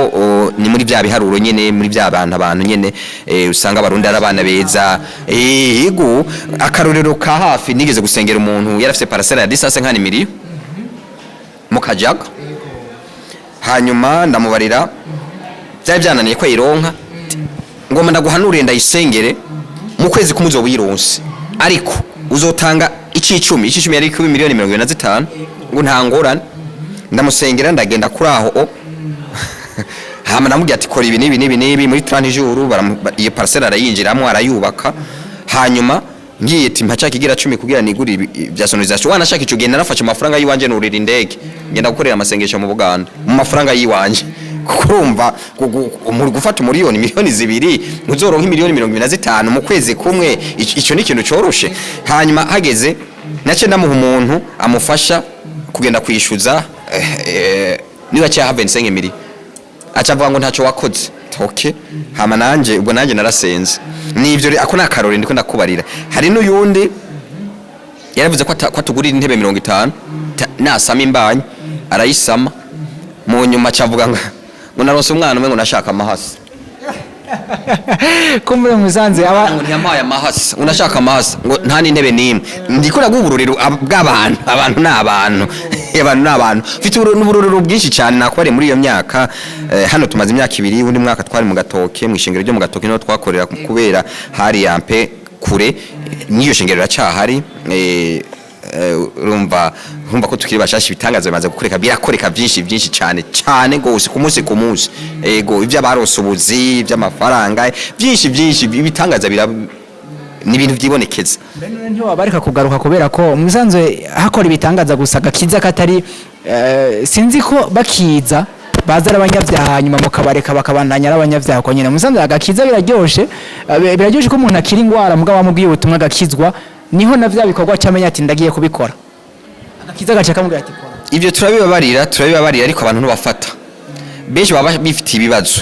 ni muri bya biharuro nyene muri bya abantu nyene usanga abarundi arabana beza yego akarorero ka hafi nigeze gusengera umuntu yarafise parcelle ya distance nkani miri mu Kajaga hanyuma ndamubarira byari byananiye ko yironka ngoma ndaguhanuriye ndayisengere mu kwezi kumuzo wironse ariko uzotanga icicumi yari ku miliyoni 25 ngo ntangorane ndamusengera ndagenda kuri aho hama namubwiye ati kora ibi nibi muri 30 jours iyo parcelle arayinjiramo arayubaka hanyuma ngiye ati mpaca kigira 10 kugira niguri bya sonorisation wanashaka ico genda nafashe amafaranga yiwanje nurira indege ngenda gukorera amasengesho mu Buganda mu mafaranga yiwanje kurumva umuri gufata miliyoni 2 uzoronka miliyoni 25 mu kwezi kumwe ico ni ikintu coroshe hanyuma hageze nace ndamuha umuntu amufasha kugenda kwishuza niba cya have 25 miliyoni acavuga ngo ntaco wakoze okay hama nanje ubwo nanje narasenze nivyo ako nakarore ndiko ndakubarira hari n'uyundi yaravuze ko atugurira intebe 50 nasama imbanyi arayisama mu nyuma acavuga ngo narose umwana umwe ngo nashaka amahasi kumbe musanze ntiyamaye amahasi unashaka amahasi ngo nta n'intebe nimwe ndikora gubururiro bw'abantu n'abantu mfite ubururiro bwinshi cyane nakware muri iyo myaka hano tumaze imyaka 2 undi mwaka twari mu Gatoke mu ishengero ryo mu Gatoke niho twakorera kubera hari yampe kure niyo shengero racahari urumva ko tukiri bashasha ibitangazo bimaze gukoreka birakoreka byinshi cyane gose ku munsi ego ivyo abarose ubuzi by'amafaranga byinshi ibitangaza ni ibintu byibonekeza nti wabarika kugaruka kubera ko musanzwe hakora ibitangaza gusa gakiza katari sinzi ko bakiza baza abanyavyaha hanyuma mukabareka bakabandanya abanyavyaha ko nyene musanzwe agakiza biraryoshe ko umuntu akiri ingwara mugabo bamubwiye ubutumwa agakizwa niho na vya bikorwa camenya ati ndagiye kubikora agakiza gacaka mubwira ati kora ivyo turabibabarira ariko abantu ntubafata benshi baba bifite ibibazo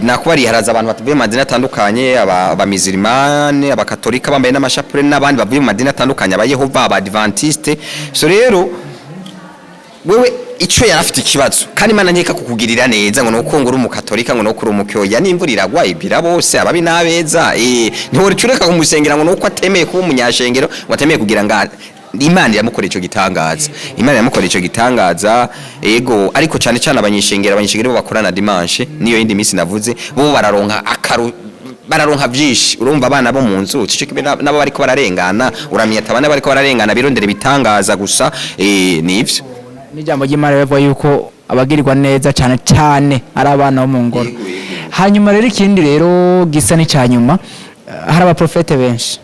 nakubari haraza abantu batuvuye mu madini atandukanye abamizirimane abakatolika bambaye n'amashapure n'abandi bavuye mu madini atandukanye aba Yehova aba Adventiste so rero wewe ico yarafite ikibazo kandi Imana nkeka kukugirira neza ngo nuko nguri umukatolika ngo nuko uri umukyoya n'imvura iragwa ibira bose ababi n'abeza ntihore cureka kumusengera ngo nuko atemeye kuba umunyashengero ngo atemeye kugira ngo Imana yamukora ico gitangaza Imana yamukora ico gitangaza ego ariko cyane cyane abanyishengero bo bakorana dimanche niyo yindi minsi navuze bo bararonka byinshi urumva abana bo mu nzu cyo kibe nabo bariko bararengana uramyata abana bariko bararengana birondera bitangaza gusa nivyo n'ijambo ry'Imana rivuga yuko abagirirwa neza cyane cyane ari abana bo mu ngoro hanyuma rero ikindi rero gisa n'icyanyuma hari abaprofete benshi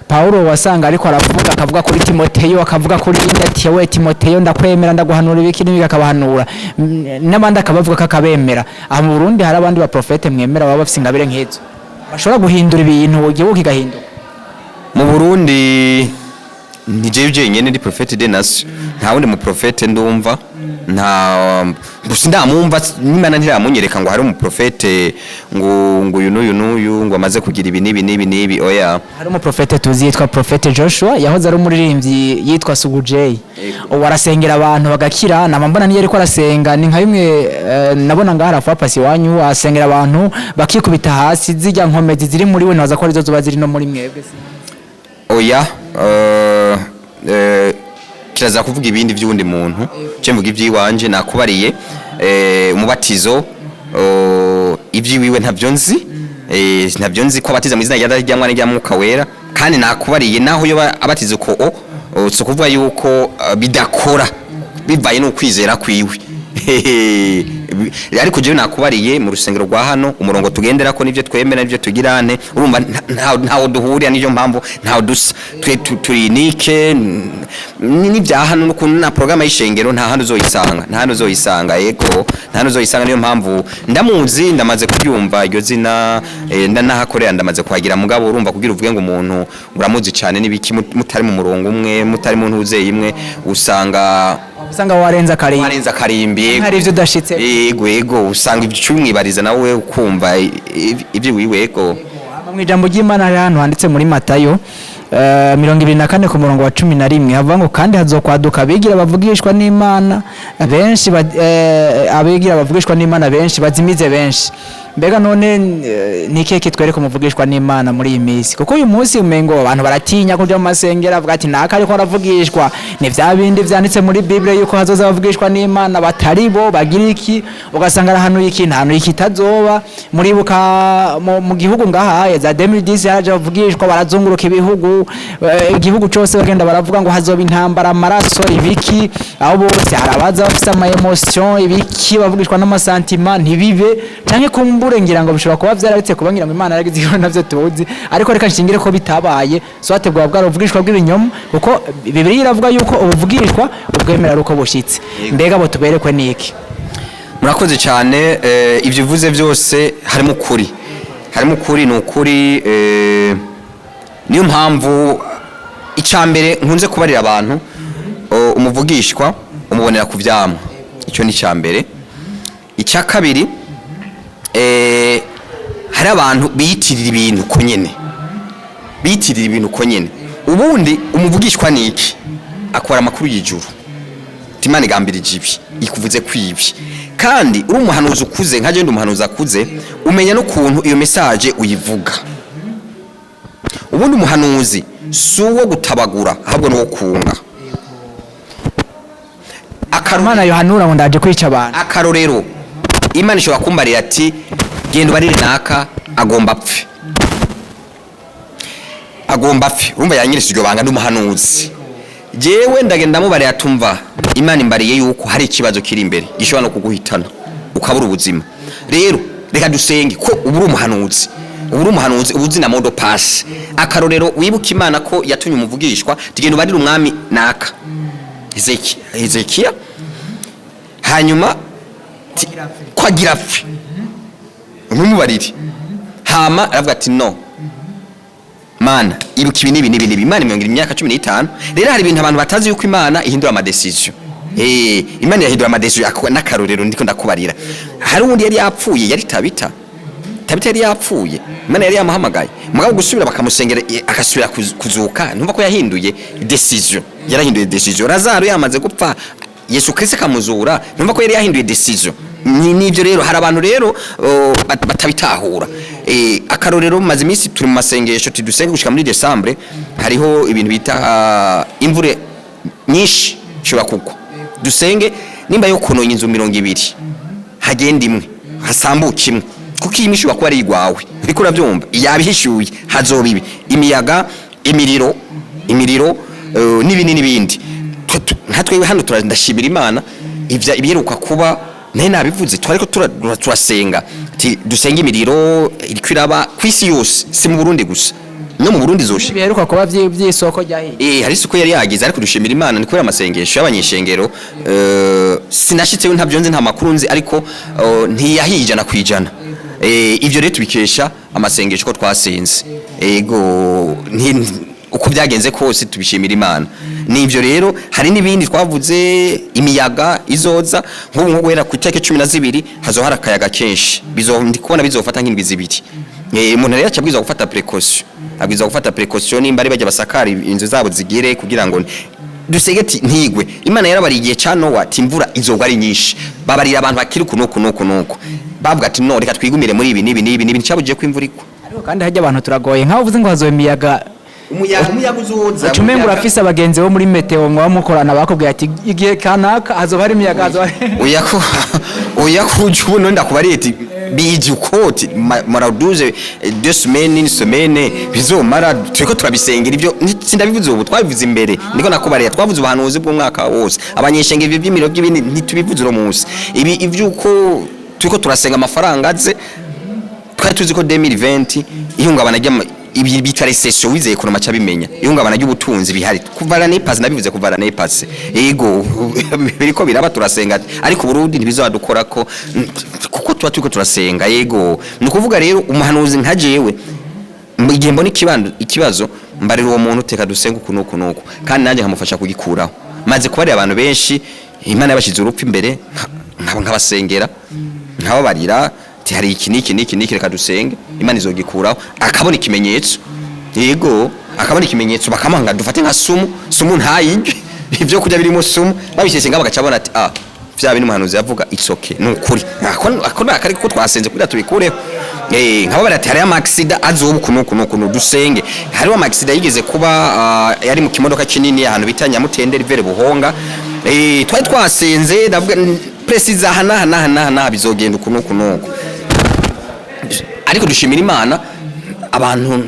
Paulo wasanga ariko akavuga kuri Timoteyo akavuga kuri ati we Timoteyo ndakwemera ndaguhanura ibiki n'ibiki akabahanura n'abandi akabavuga kakabemera aha mu Burundi hari abandi baprofete mwemera baba bafite ingabire nk'izo bashobora guhindura ibintu igihugu kigahinduka mu Burundi ni jeje nyene ndi prophète de nation nta wundi mu prophète ndumva nta gusa ndamumva Imana ntiramunyereka ngo hari umu prophète ngo uyu ngo amaze kugira ibi nibi oya hari umu prophète tuzi yitwa prophète Joshua yahoze ari umuririmbyi yitwa Sugujei warasengera abantu bagakira namambona niyo ariko arasenga ni nka bimwe nabona ngaho arafa pasi wanyu asengera abantu bakikubita hasi zijya nkomezi ziri muri we naza ko arizo zuba ziri no muri mwebwe oya kiraza kuvuga ibindi by'undi muntu cyo mvuga iby'iwanje nakubariye umubatizo iby'iwiwe ntabyo nzi ko abatiza mu izina rya Mwana rya Mwuka Wera kandi nakubariye naho yo abatiza ko so kuvuga yuko bidakora bivaye no kwizera kwiwe ariko je nakubariye mu rusengero rwa hano umurongo tugendera ko nivyo twemera nivyo tugirane urumva ntawo duhurira niyo mpamvu ntawo dusa turinike n'ibya hano n'ukuntu na programme y'ishengero nta hano uzoyisanga yego nta hano uzoyisanga niyo mpamvu ndamuzi ndamaze kubyumva iryo zina ndanahakorera ndamaze kwagira mugabo urumva kugira uvuge ngo umuntu uramuzi cyane nibiki mutari mu murongo umwe mutari mu ntuzeye imwe usanga warenza karimbi hari ivyo udashitse yego usanga ibyo umwibariza nawe ukumva ibyo wiwego mu ijambo ry'Imana hari hano handitse muri Matayo 24 ku murongo wa 11 havuga ngo kandi hazokwaduka abigira bavugishwa n'Imana benshi abigira bavugishwa n'Imana benshi bazimize benshi mbega none nikeke twereka umuvugishwa n'Imana muri iyi minsi kuko uyu munsi umengo abantu baratinya kuja mu masengera avuga ati naka ariko aravugishwa ni vya bindi vyanditse muri Bible yuko hazoza bavugishwa n'Imana batari bo bagira iki ugasanga arahanuye iki ntanuye kitazoba muribuka mu gihugu ngaha za 2010 yaje bavugishwa barazunguruka igihugu cyose bagenda baravuga ngo hazoba intambara amaraso ibiki aho bose harabaza bafite ama emotion ibiki bavugishwa n'amasantima ntibibe canke kumbure ngira ngo bishobora kuba vyarabitse kubangira ngo Imana yaragize ibyo navyo tuzi ariko reka nshingire ko bitabaye so ategwa bwavugishwa bw'ibinyoma kuko Bibiliya iravuga yuko ubuvugishwa ubwemera ruko bushitse mbega bo tuberekwe niki murakoze cyane ivyo uvuze byose harimo ukuri ni ukuri niyo mpamvu icambere nkunze kubarira abantu umuvugishwa umubonera ku vyamwa icyo ni cambere icya kabiri hari abantu biyitirira ibintu ko nyene ubundi umuvugishwa niki akora amakuru y'ijuru Imana igambira ijibi ikuvuze kwibi kandi uri umuhanuzi ukuze nka je ndi umuhanuzi akuze umenya no kuntu iyo message uyivuga ubundi umuhanuzi suwo gutabagura ahubwo no kunga Imana yohanura ngo ndaje kwica abantu akarorero Imana ishobora kumbarira ati genda ubarire naka agomba apfe urumva yanyirishije iryo banga n'umuhanuzi jewe ndagenda mubare atumva Imana imbariye yuko hari ikibazo kiri imbere gishobora no kuguhitana ukabura ubuzima rero reka dusenge ko uburi umuhanuzi ubuzi na modo pass akarorero wibuka Imana ko yatumye umuvugishwa tugenda ubarire umwami naka Hezekiya hanyuma kwagira apfe umumubarire hama aravuga ati no Mana ibuka ibi nibi Imana imyongira imyaka 15 rero hari ibintu abantu batazi yuko Imana ihindura ama decision Imana yahindura ama decision n'akarorero ndiko ndakubarira hari undi yari yapfuye yari tabita yari yapfuye Imana yari yamuhamagaye mugabo gusubira bakamusengera akasubira kuzuka numva ko yahinduye decision yarahinduye decision Lazaro yamaze gupfa Yesu Kristo kamuzura numva ko yari yahinduye decision nivyo rero hari abantu rero batabitahura akarorero maze iminsi turi mu masengesho tidusenge gushika muri December hariho ibintu bita imvure nyinshi shobora kugwa dusenge nimba yo kononye inzu 200 hagenda imwe hasambuka imwe kuko iyi mishobora kuba ari igwawe ariko uravyumva yabihishuye hazobibi imiyaga imiriro n'ibindi nkatwe hano turandashimira Imana ibiheruka kuba naye nabivuze twariko turasenga ati dusenga imiriro irikiraba kwisi yose si mu Burundi gusa no mu Burundi zoshi biheruka kuba by'isoko ryahiye hari isoko yari yagize ariko dushimira Imana ni kubera amasengesho y'abanyeshengero sinashitse ntabyo nzi nta makuru nzi ariko ntiyahijana kwijana ivyo rero tubikesha amasengesho ko twasenze ego uko byagenze kose tubishimira Imana nivyo rero hari nibindi twavuze imiyaga izoza nko guhera ku iteke 12 hazohara akayaga kenshi ndikubona bizofata nk'indwi zibiri umuntu rero acabwiza gufata precaution abwiza gufata precaution nimba ari bajya basakara inzu zabo zigire kugira ngo dusegeti ntigwe Imana yarabarigiye cano wati imvura izogwa ari nyinshi babarira abantu bakiri kunuko bavuga ati no reka twigumire muri ibi nibi ncabuje ko imvura ikwa ariko kandi hajya abantu turagoye nkaho uvuze ngo hazoye imiyaga uzoza ucumengo urafise abagenzi bo muri meteo ngo bamukorana bakubwiye ati igihe kanaka hazoba hari imiyaga oya kujuno ndakubariye ati biji ukoti maraduze 2 semaines une semaine bizomara turiko turabisengera ivyo sindabivuze ubu twabivuze imbere niko nakubariye twavuze ubuhanuzi bw'umwaka wose abanyeshenge ivyo by'imiro by'ibindi ntitubivuze umunsi ibi ivyuko turiko turasenga amafaranga aze twari tuzi ko 2020 ihungabana ibi bita recession wizeye ko namacha bimenya ihungabana ry'ubutunzi bihari kuvara nepase nabivuze kuvara nepase ego biriko biraba turasenga ariko Burundi ntibizadukora ko kuko tuba turiko turasenga ego nukuvuga rero umuhanuzi nkajewe igihe mbona ikibazo mbarira uwo muntu teka dusenga kunuko kandi nanjye nkamufasha kugikuraho maze kuba ari abantu benshi Imana yabashize urupfu imbere nkabasengera nkababarira hari iki reka dusenge Imana izogikuraho akabona ikimenyetso yego akabona ikimenyetso bakamanga dufate nka sumu ntayige ivyo kujya birimo sumu babishese ngaba gacabona ati vya bintu umuhanuzi yavuga it's okay nukuri akona akari ko twasenze kugira tubikureho nkaba barati hari amaxida azobu kunuko dusenge hari amaxida yigeze kuba yari mu kimodoka kinini ahantu bitanya mutende rivere buhonga twari twasenze ndavuga precise hana bizogenda kunuko ariko dushimira Imana abantu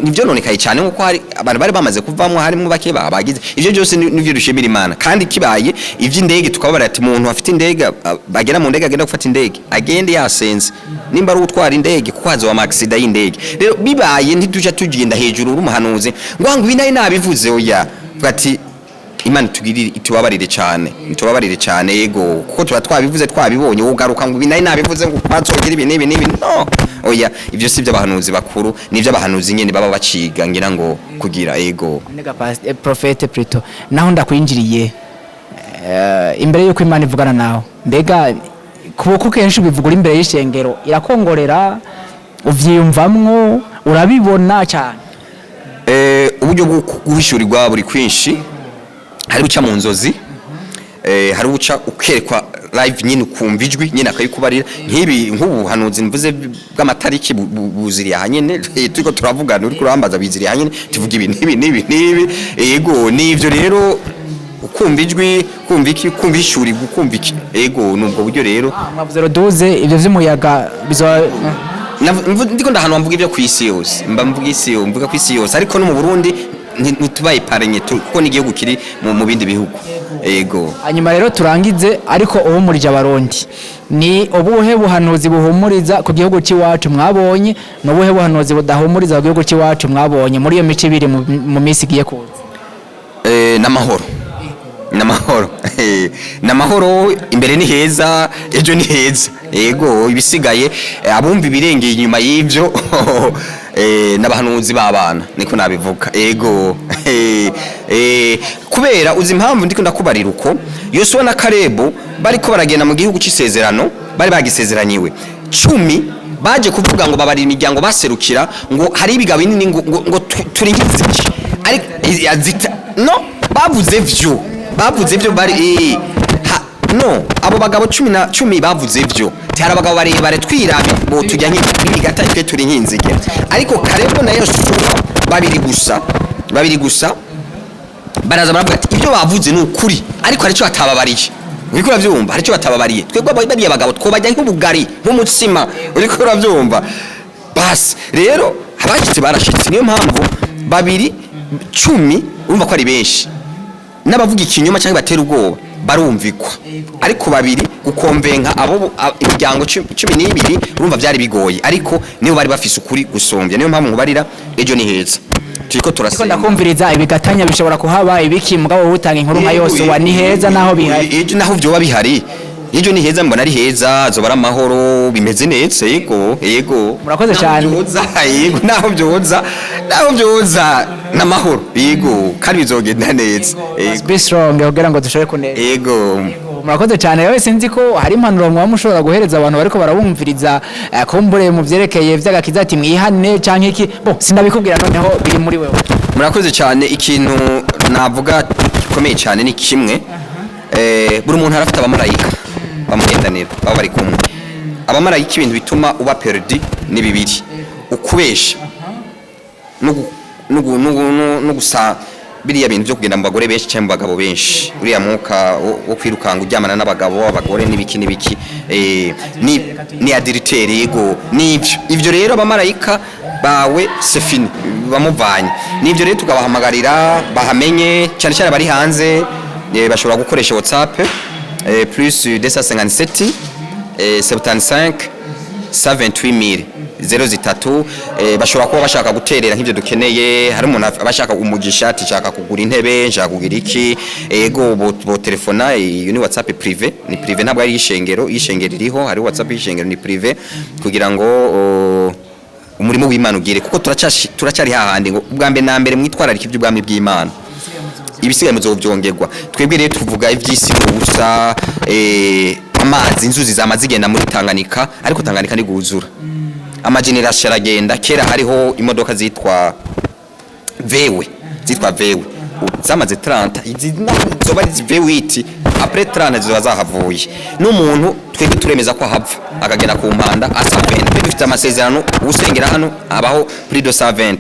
nivyo nonekaye cyane nkuko hari abantu bari bamaze kuvamwe harimo bake bagize ivyo byose nivyo dushimira Imana kandi kibaye ivy'indege tukababara ati umuntu afite indege bagera mu ndege agenda gufata indege agende yasenze nimba ari utwara indege kuko hazo wa accident y'indege rero bibaye ntituje tugenda hejuru urumuhanuze ngo ibi nayi nabivuze oya ati Imana tugirire itubabarire cyane yego kuko tuba twabivuze twabibonye ugaruka ngo binayi nabivuze ngo bazogira ibi nibi no oya ivyo sivyo abahanuzi bakuru nivyo abahanuzi nyene baba baciga ngira ngo kugira yego nega prophète plutôt naho ndakwinjiriye imbere yuko Imana ivugana nawe mbega kuko kenshi bivugura imbere y'ishengero irakongorera uvyiyumvamwo urabibona cyane uburyo bwo guhishurirwa buri kwinshi hari guca mu nzozi hari guca ukerekwa live nyine ukumva ijwi nyine akayikubarira nk'ibi nk'ubu hanuzi mvuze bw'amatariki buziriye hanyene turiko turavugana uri kurambaza biziriye hanyene tuvuga ibi yego nivyo rero ukumva ijwi kumva ishuri gukumva iki yego nubwo buryo rero mwavuze roduze ivyo vy'umuyaga bizo ndiko ndahanwa mvuga ivyo kwisi yose mvuga isi yo mvuga kwisi yose ariko no mu Burundi ntitubaye parenye kuko n'igihugu kiri mu bindi bihugu yego hanyuma rero turangize ariko ubu muri Abarundi ni ubuhe buhanuzi buhumuriza ku gihugu cy'iwacu mwabonye n'ubuhe buhanuzi budahumuriza ku gihugu cy'iwacu mwabonye muri iyo mico ibiri mu minsi igiye kuza n'amahoro imbere ni heza ejo ni heza yego ibisigaye abumva ibirengeye inyuma y'ivyo n'abahanuzi b'abana niko nabivuga yego kubera uzi impamvu ndiko ndakubarira uko Yosuwa na Kalebu bariko baragenda mu gihugu cy'isezerano bari bagisezeranyiwe 10 baje kuvuga ngo babarira imiryango baserukira ngo hari ibigabo binini ngo turi nk'iziki ariko no bavuze vyo bari no abo bagabo 10 bavuze ivyo hari abagabo barebare twirabi bo tujya nk'ibigata twe turi nk'inzige ariko Karebo na Yosuwa babiri gusa baraza baravuga ati ibyo bavuze ni ukuri ariko hari cyo batababariye uriko uravyumva hari cyo batababariye twebwe bariye abagabo twobajya nk'ubugari nk'umutsima uriko uravyumva basi rero abashitse barashitse niyo mpamvu 10 urumva ko ari benshi n'abavuga ikinyoma cyangwa batera ubwoba barumvikwa ariko 2 gukomvenka abo imiryango 12 urumva byari bigoye ariko niyo bari bafise ukuri gusombya niyo mpamvu mubarira ejo ni heza turiko turasenga ndakumviriza ibigatanya bishobora kuhaba ibiki mugabo utanga inkuru nka yose wa ni heza naho bihari ejo naho byo bihari ejo ni heza mbona ari heza zobara amahoro bimeze neza yego murakoze cyane yego naho byoza n'amahoro yego kandi bizogenda neza be strong kugira ngo dushobore kuneza yego murakoze cyane rero sinzi ko hari impanuro mwa mushobora guhereza abantu bariko barabumviriza kumbure mu vyerekeye vy'agakiza ati mwihane canke iki bo sindabikubwira noneho biri muri wewe murakoze cyane ikintu navuga gikomeye cyane ni kimwe buri muntu arafite abamarayika bamugendanira baba bari kumwe abamarayika ibintu bituma uba perdi ni bibiri ukubesha no gusa biriya bintu byo kugenda mu bagore benshi cyangwa mu bagabo benshi uriya mwuka wo kwirukanga uryamana n'abagabo abagore n'ibiki ni adultère yego nivyo rero abamarayika bawe sefini bamuvanye nivyo rero tugabahamagarira bahamenye cyane cyane bari hanze bashobora gukoresha WhatsApp plus 257 75 128 0 bashobora kuba bashaka guterera nk'ibyo dukeneye hari umuntu abashaka umugisha ati shaka kugura intebe nshaka kugira iki ego bo telefona iyo ni WhatsApp privé ni privé ntabwo ari ishengero iriho hari WhatsApp y'ishengero ni privé kugira ngo umurimo w'Imana ugire kuko turacyari hahandi ngo ubwa mbere na mbere mwitwararika iby'ubwami bw'Imana ibisigaye muzovyongerwa twebwe rero tuvuga ivy'isi gusa amazi inzuzi zamazigenda muri Tanganyika ariko Tanganyika ni guzura amageneration aragenda kera hariho imodoka zitwa vewe zamaze 30 izi zoba V8 après 30 zizoba zahavuye n'umuntu twebwe turemeza ko hava akagenda ku mpanda asavenda dufite amasezerano usengera hano abaho plus de 120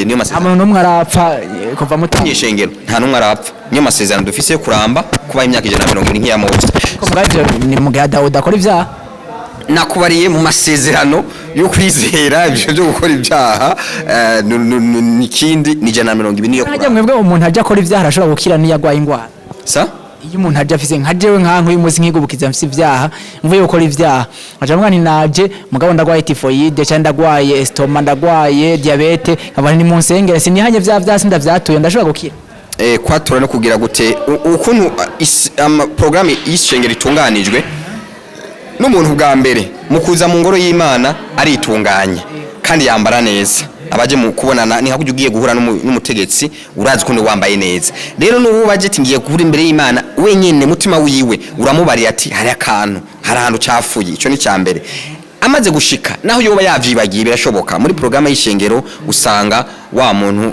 niyo masezerano amuntu numwe arapfa kuva mutangiye shengero nta numwe arapfa niyo masezerano dufise kuramba kuba imyaka 120 nk'iya Mose ko mugavyo ni mugihe Dawudi akora ivyaha nakubariye mu masezerano yo kwizera ibyo byo gukora ibyaha nikindi ni 120 niyo ajya mwebwe umuntu ajya akora ibyaha arashobora gukira niyagwaye ingwara sa iyo umuntu ajya afise nka jewe nkanko uyu munsi nkigubukiza mfise ibyaha mvuye gukora ibyaha aje mwana naje mugabo ndagwaye typhoid cyangwa ndagwaye estoma ndagwaye diabete abantu ni munsengere sinihanye vyasi ndavyatuye ndashobora gukira kwatura no kugira gute ukuntu programme y'ishengero itunganijwe n'umuntu bwa mbere mukuza mu ngoro y'Imana aritunganya kandi yambara neza abaje mu kubonana ni hakujya ugiye guhura n'umutegetsi urazi ukuntu wambaye neza rero n'ubu baje tingiye guhura imbere y'Imana wenyene mutima wiwe uramubariye ati hari ahantu cafuye ico ni cyambere amaze gushika naho yoba yavyibagiye birashoboka muri programme y'ishengero usanga wa muntu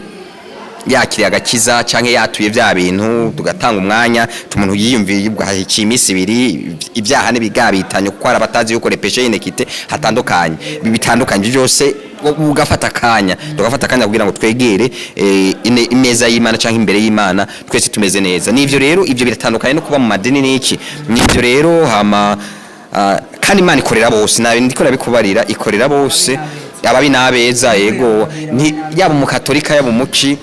yakiriye agakiza canke yatuye vya bintu tugatanga umwanya tumuntu yiyumviye ubwahikiye imisi 2 ibyaha n'ibigabitanye kuko arabatazi yuko repeshe inekite hatandukanye bitandukanye byose ugafata akanya kugira ngo twegere imeza y'Imana canke imbere y'Imana twese tumeze neza nivyo rero ivyo biratandukanye no kuba mu madini n'iki nivyo rero hama kandi Imana ikorera bose nabe ndikora bikubarira ikorera bose ababi nabeza yego yaba mu katolika yaba umuki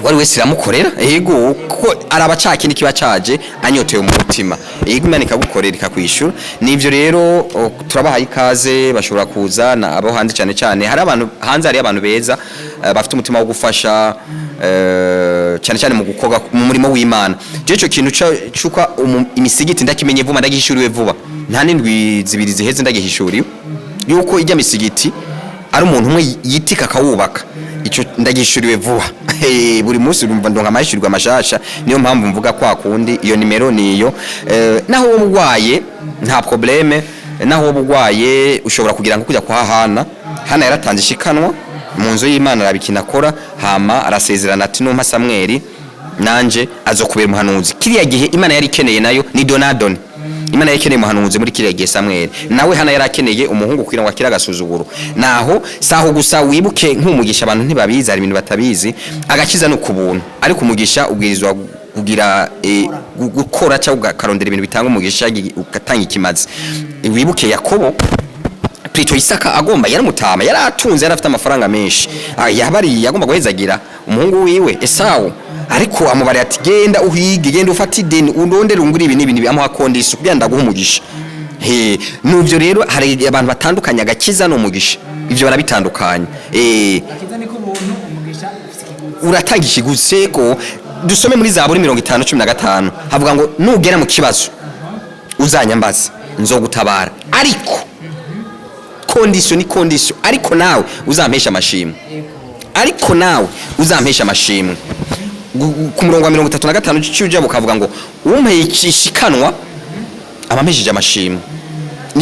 wari wese ramukorera yego kuko arabacaka indi kiba caje anyoteye umutima yego Imana ikagukorera ikakwishura nivyo rero turabahaye ikaze bashobora kuza na abo hanze cyane hari abantu hanze hari abantu beza bafite umutima wo gufasha cyane mu gukoga mu murimo w'Imana cyo kintu cyuka imisigiti ndakimenye vuba ndagihishuriwe vuba nta n'indwi zibiri ziheze ndagihishuriwe yuko ijya misigiti ari umuntu umwe yitika akawubaka ico ndagishuriwe vuba buri munsi urumva ndonka amashirwa amashasha niyo mpamvu mvuga kwa kundi iyo nimero niyo naho wo mugwaye nta probleme naho wo mugwaye ushobora kugira ngo kujya kwa hana yaratanze ishikanwa mu nzu y'Imana arabikinakora hama arasezerana ati no Samweli nanje azokubera umuhanuzi. Kiriya gihe Imana yari ikeneye nayo ni Donadoni. Imana yari ikeneye umuhanuzi muri kiriya gihe Samuel. Nawe hana yari akeneye umuhungu kugira ngo akire agasuzuguro. Naho saho gusa wibuke nk'umugisha abantu ntibabizi, hari ibintu batabizi, agakiza no kubuntu. Ariko umugisha ubwirizwa kugira gukora cyangwa ukarondera ibintu bitanga umugisha ugatanga ikimazi. Wibuke Yakobo Prito Isaka agomba yaramutama yaratunze yarafite amafaranga menshi yabari yagomba guhezagira umuhungu wiwe Esau, ariko amubari ati genda uhige, genda ufate ideni undondere unguri ibi amuha kondisi kugira ndaguha umugisha. Nubyo rero hari abantu batandukanye agakiza no umugisha, ivyo barabitandukanye. Agakiza niko ubuntu, umugisha uratanga ikiguzi ko dusome muri Zaburi 50:15 havuga ngo nugera mu kibazo uzanyambaza nzogutabara, ariko condition ariko nawe uzampesha amashimwe, ariko nawe uzampesha amashimwe. Ku murongo wa 35 cy'ujya bukavuga ngo umpeye ikishikanwa abampesheje amashimwe.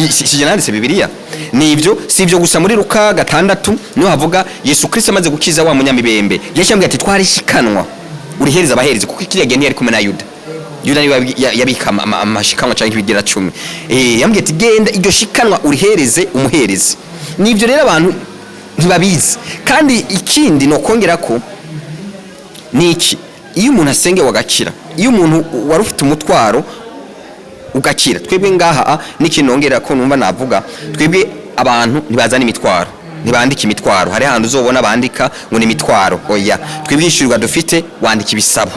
Sije nanditse Bibiliya nivyo, sivyo gusa muri Luka 6 niho havuga Yesu Kristo amaze gukiza wa munyamibembe yashambye ati twarishikanwa urihereza abaherezi, kuko kiriya gihe yari kumwe na Yuda niwe yabika amashikanwa cyangwa ibigira 10. Yambwiye ati genda iryo shikanwa urihereze umuhereze. Nivyo rero abantu ntibabizi. Kandi ikindi no kongera ko niki, iyo umuntu asenge wagakira, iyo umuntu wari ufite umutwaro ugakira, twebwe ngaha n'ikintu nongera ko numva navuga, twebwe abantu ntibazana imitwaro, ntibandika imitwaro. Hari handi uzobona bandika ngo ni imitwaro, oya twebwe ishyurwa dufite wandika ibisabo.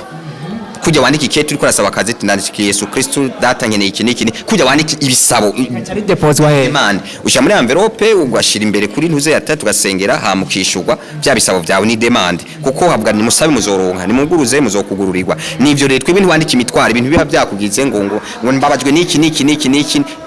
Kujya wandika ikete uri kurasaba akazi tunandika Yesu Kristo data nkeneye iki n'iki, kujya wandika ibisabo ari deposit wahe Imana ushyira muri envelope ugashira imbere kuri ntuze ya 3 ugasengera hamukishurwa bya bisabo byawe ni demand, kuko habwa ni musabe muzoronka ni muguruze muzokugururirwa. Nivyo rero twebwe ntwandika imitwaro, ibintu biba byakugize ngo mbabajwe n'iki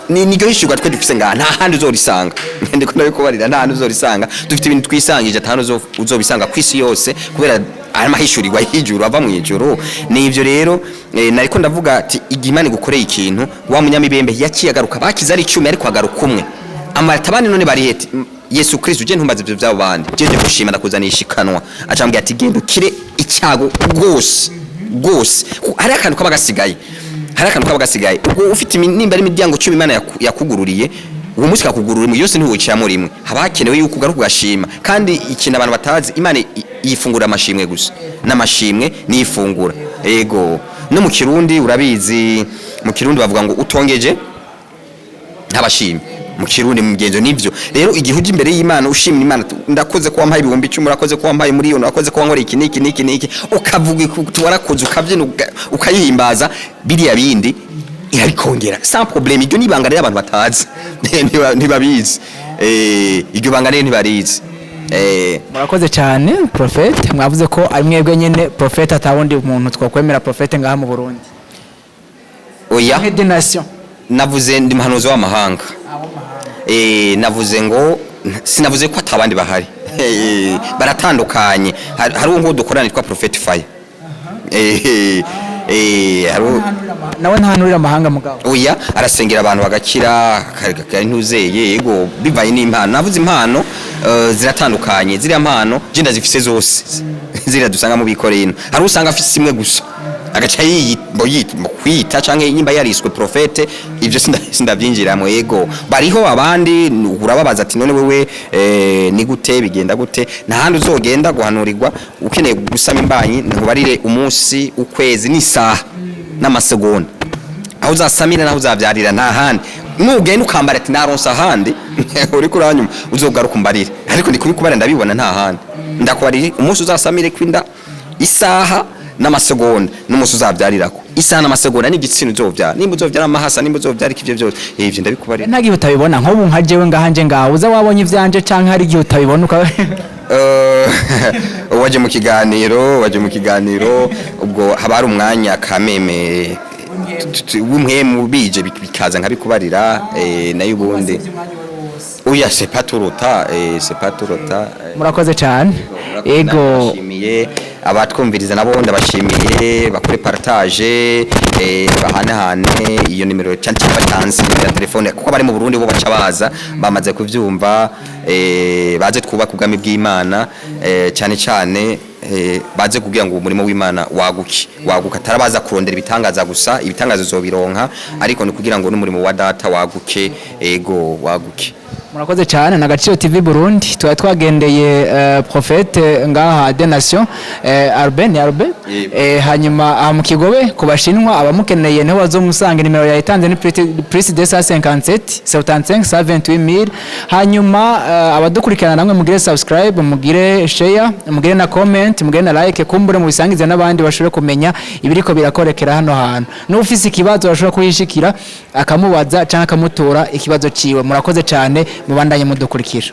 niryo hishyurwa twe dufise ngaha, nta handi uzorisanga. Ndiko ndabikubarira nta handi uzorisanga, dufite ibintu twisangije atanu uzobisanga kwisi yose, kubera amahishurirwa y'ijuru ava mu ijuru. Nivyo rero nariko ndavuga ati igimane gukoreye ikintu wa munyamibembe yaciye agaruka bakiza ari 10 ariko agaruka umwe amatabani none bari heti Yesu Kristo je ntumbaze ibyo byabo bandi jeje gushima ndakuzana ishikanwa acambye ati genda ukire icyago gose hari akantu kabagasigaye, hari akantu kabagasigaye ubwo ufite nimba ari imiryango 10 Imana yakugururiye uwo munsi kakugurura mu yose ntiwicamo rimwe, habakenewe yuko ugaruka ugashima. Kandi ikintu abantu batazi, Imana yifungura amashimwe gusa, n'amashimwe nifungura. Ego no mu Kirundi urabizi, mu Kirundi bavuga ngo utongeje ntabashimye. Mu Kirundi mugenzo nivyo rero, igihe uje imbere y'Imana ushimira Imana, ndakoze ko wampaye 10,000, urakoze ko wampaye miliyoni, urakoze ko wankoreye iki n'iki, ukavuga warakoze ukabyina ukayihimbaza, biriya bindi irabikongera sans problème. Iryo nibanga rero abantu batazi ntibabizi, iryo banga rero ntibarizi. Murakoze cyane Prophet, mwavuze ko ari mwebwe nyene Prophet atawundi umuntu twakwemera Prophet ngaha mu Burundi. Oya Nk'ede nation navuze ndi muhanuzi w'amahanga. Navuze ngo sinavuze ko atabandi bahari, baratandukanye. Hari uwo dukorana nitwa Prophet Fire. nawe ntahanurira amahanga mugabo. Oya arasengera abantu bagakira kari ntuzeye. Yego bivaye n'impano, navuze impano ziratandukanye. Ziriya mpano je ndazifise zose ziriya dusanga mu bikoreno. Hari usanga afise imwe gusa agaca kwita canke nyimba yariswe profete, ivyo sindavyinjiramo. Yego bariho abandi urababaza ati none wewe ni gute bigenda gute, nta handi uzogenda guhanurirwa ukeneye gusama imbanyi ngo barire umunsi ukwezi n'isaha n'amasegonda, aho uzasamira naho uzavyarira nta handi. Nugenda ukambara ati naronsa handi uri kuranyuma uzogaruka umbarire, ariko ndi kubikubara ndabibona nta handi. Ndakubarira umunsi uzasamire kwinda isaha n'amasegonda n'umunsi uzavyarirako isaha n'amasegonda n'igitsina uzovyara, nimba uzovyara amahasa, nimba uzovyara ikivyo byose, ivyo ndabikubarira. Nta gihe utabibona nk'ubu nka jewe ngahanje ngaho uza wabonye ivyanje canke hari gihe utabibona uka waje mu kiganiro ubwo haba hari umwanya kameme w'umwemu bije bikaza nkabikubarira nayo ubundi. Oya c'est pas tout rota. Murakoze cyane. Ego nashimiye abatwumviriza nabo ndabashimiye bakore partage bahanehane iyo nimero cyane batanze ya telefone kuko bari mu Burundi bo baca baza bamaze kuvyumva baje twubaka ubwami bw'Imana cyane cyane baze kugira ngo umurimo w'Imana waguka tarabaza kurondera ibitangaza gusa ibitangaza zobironka ariko ni kugira ngo n'umurimo wa data waguke ego waguke. Murakoze cyane na Agaciro TV Burundi twagendeye Prophète ngaha de Nation Arben hanyuma mu Kigobe ku bashinwa abamukeneye ne wazomusanga nimero ya itanze ni plus 257 75 28000 hanyuma abadukurikirana namwe mugire subscribe mugire share mugire na comment mugire na like kumbure mu bisangize n'abandi bashobora kumenya ibiriko birakorekera hano hantu n'ufise ikibazo bashobora kuyishikira akamubaza cyangwa akamutora ikibazo ciwe. Murakoze cyane mubandanye mudukurikira.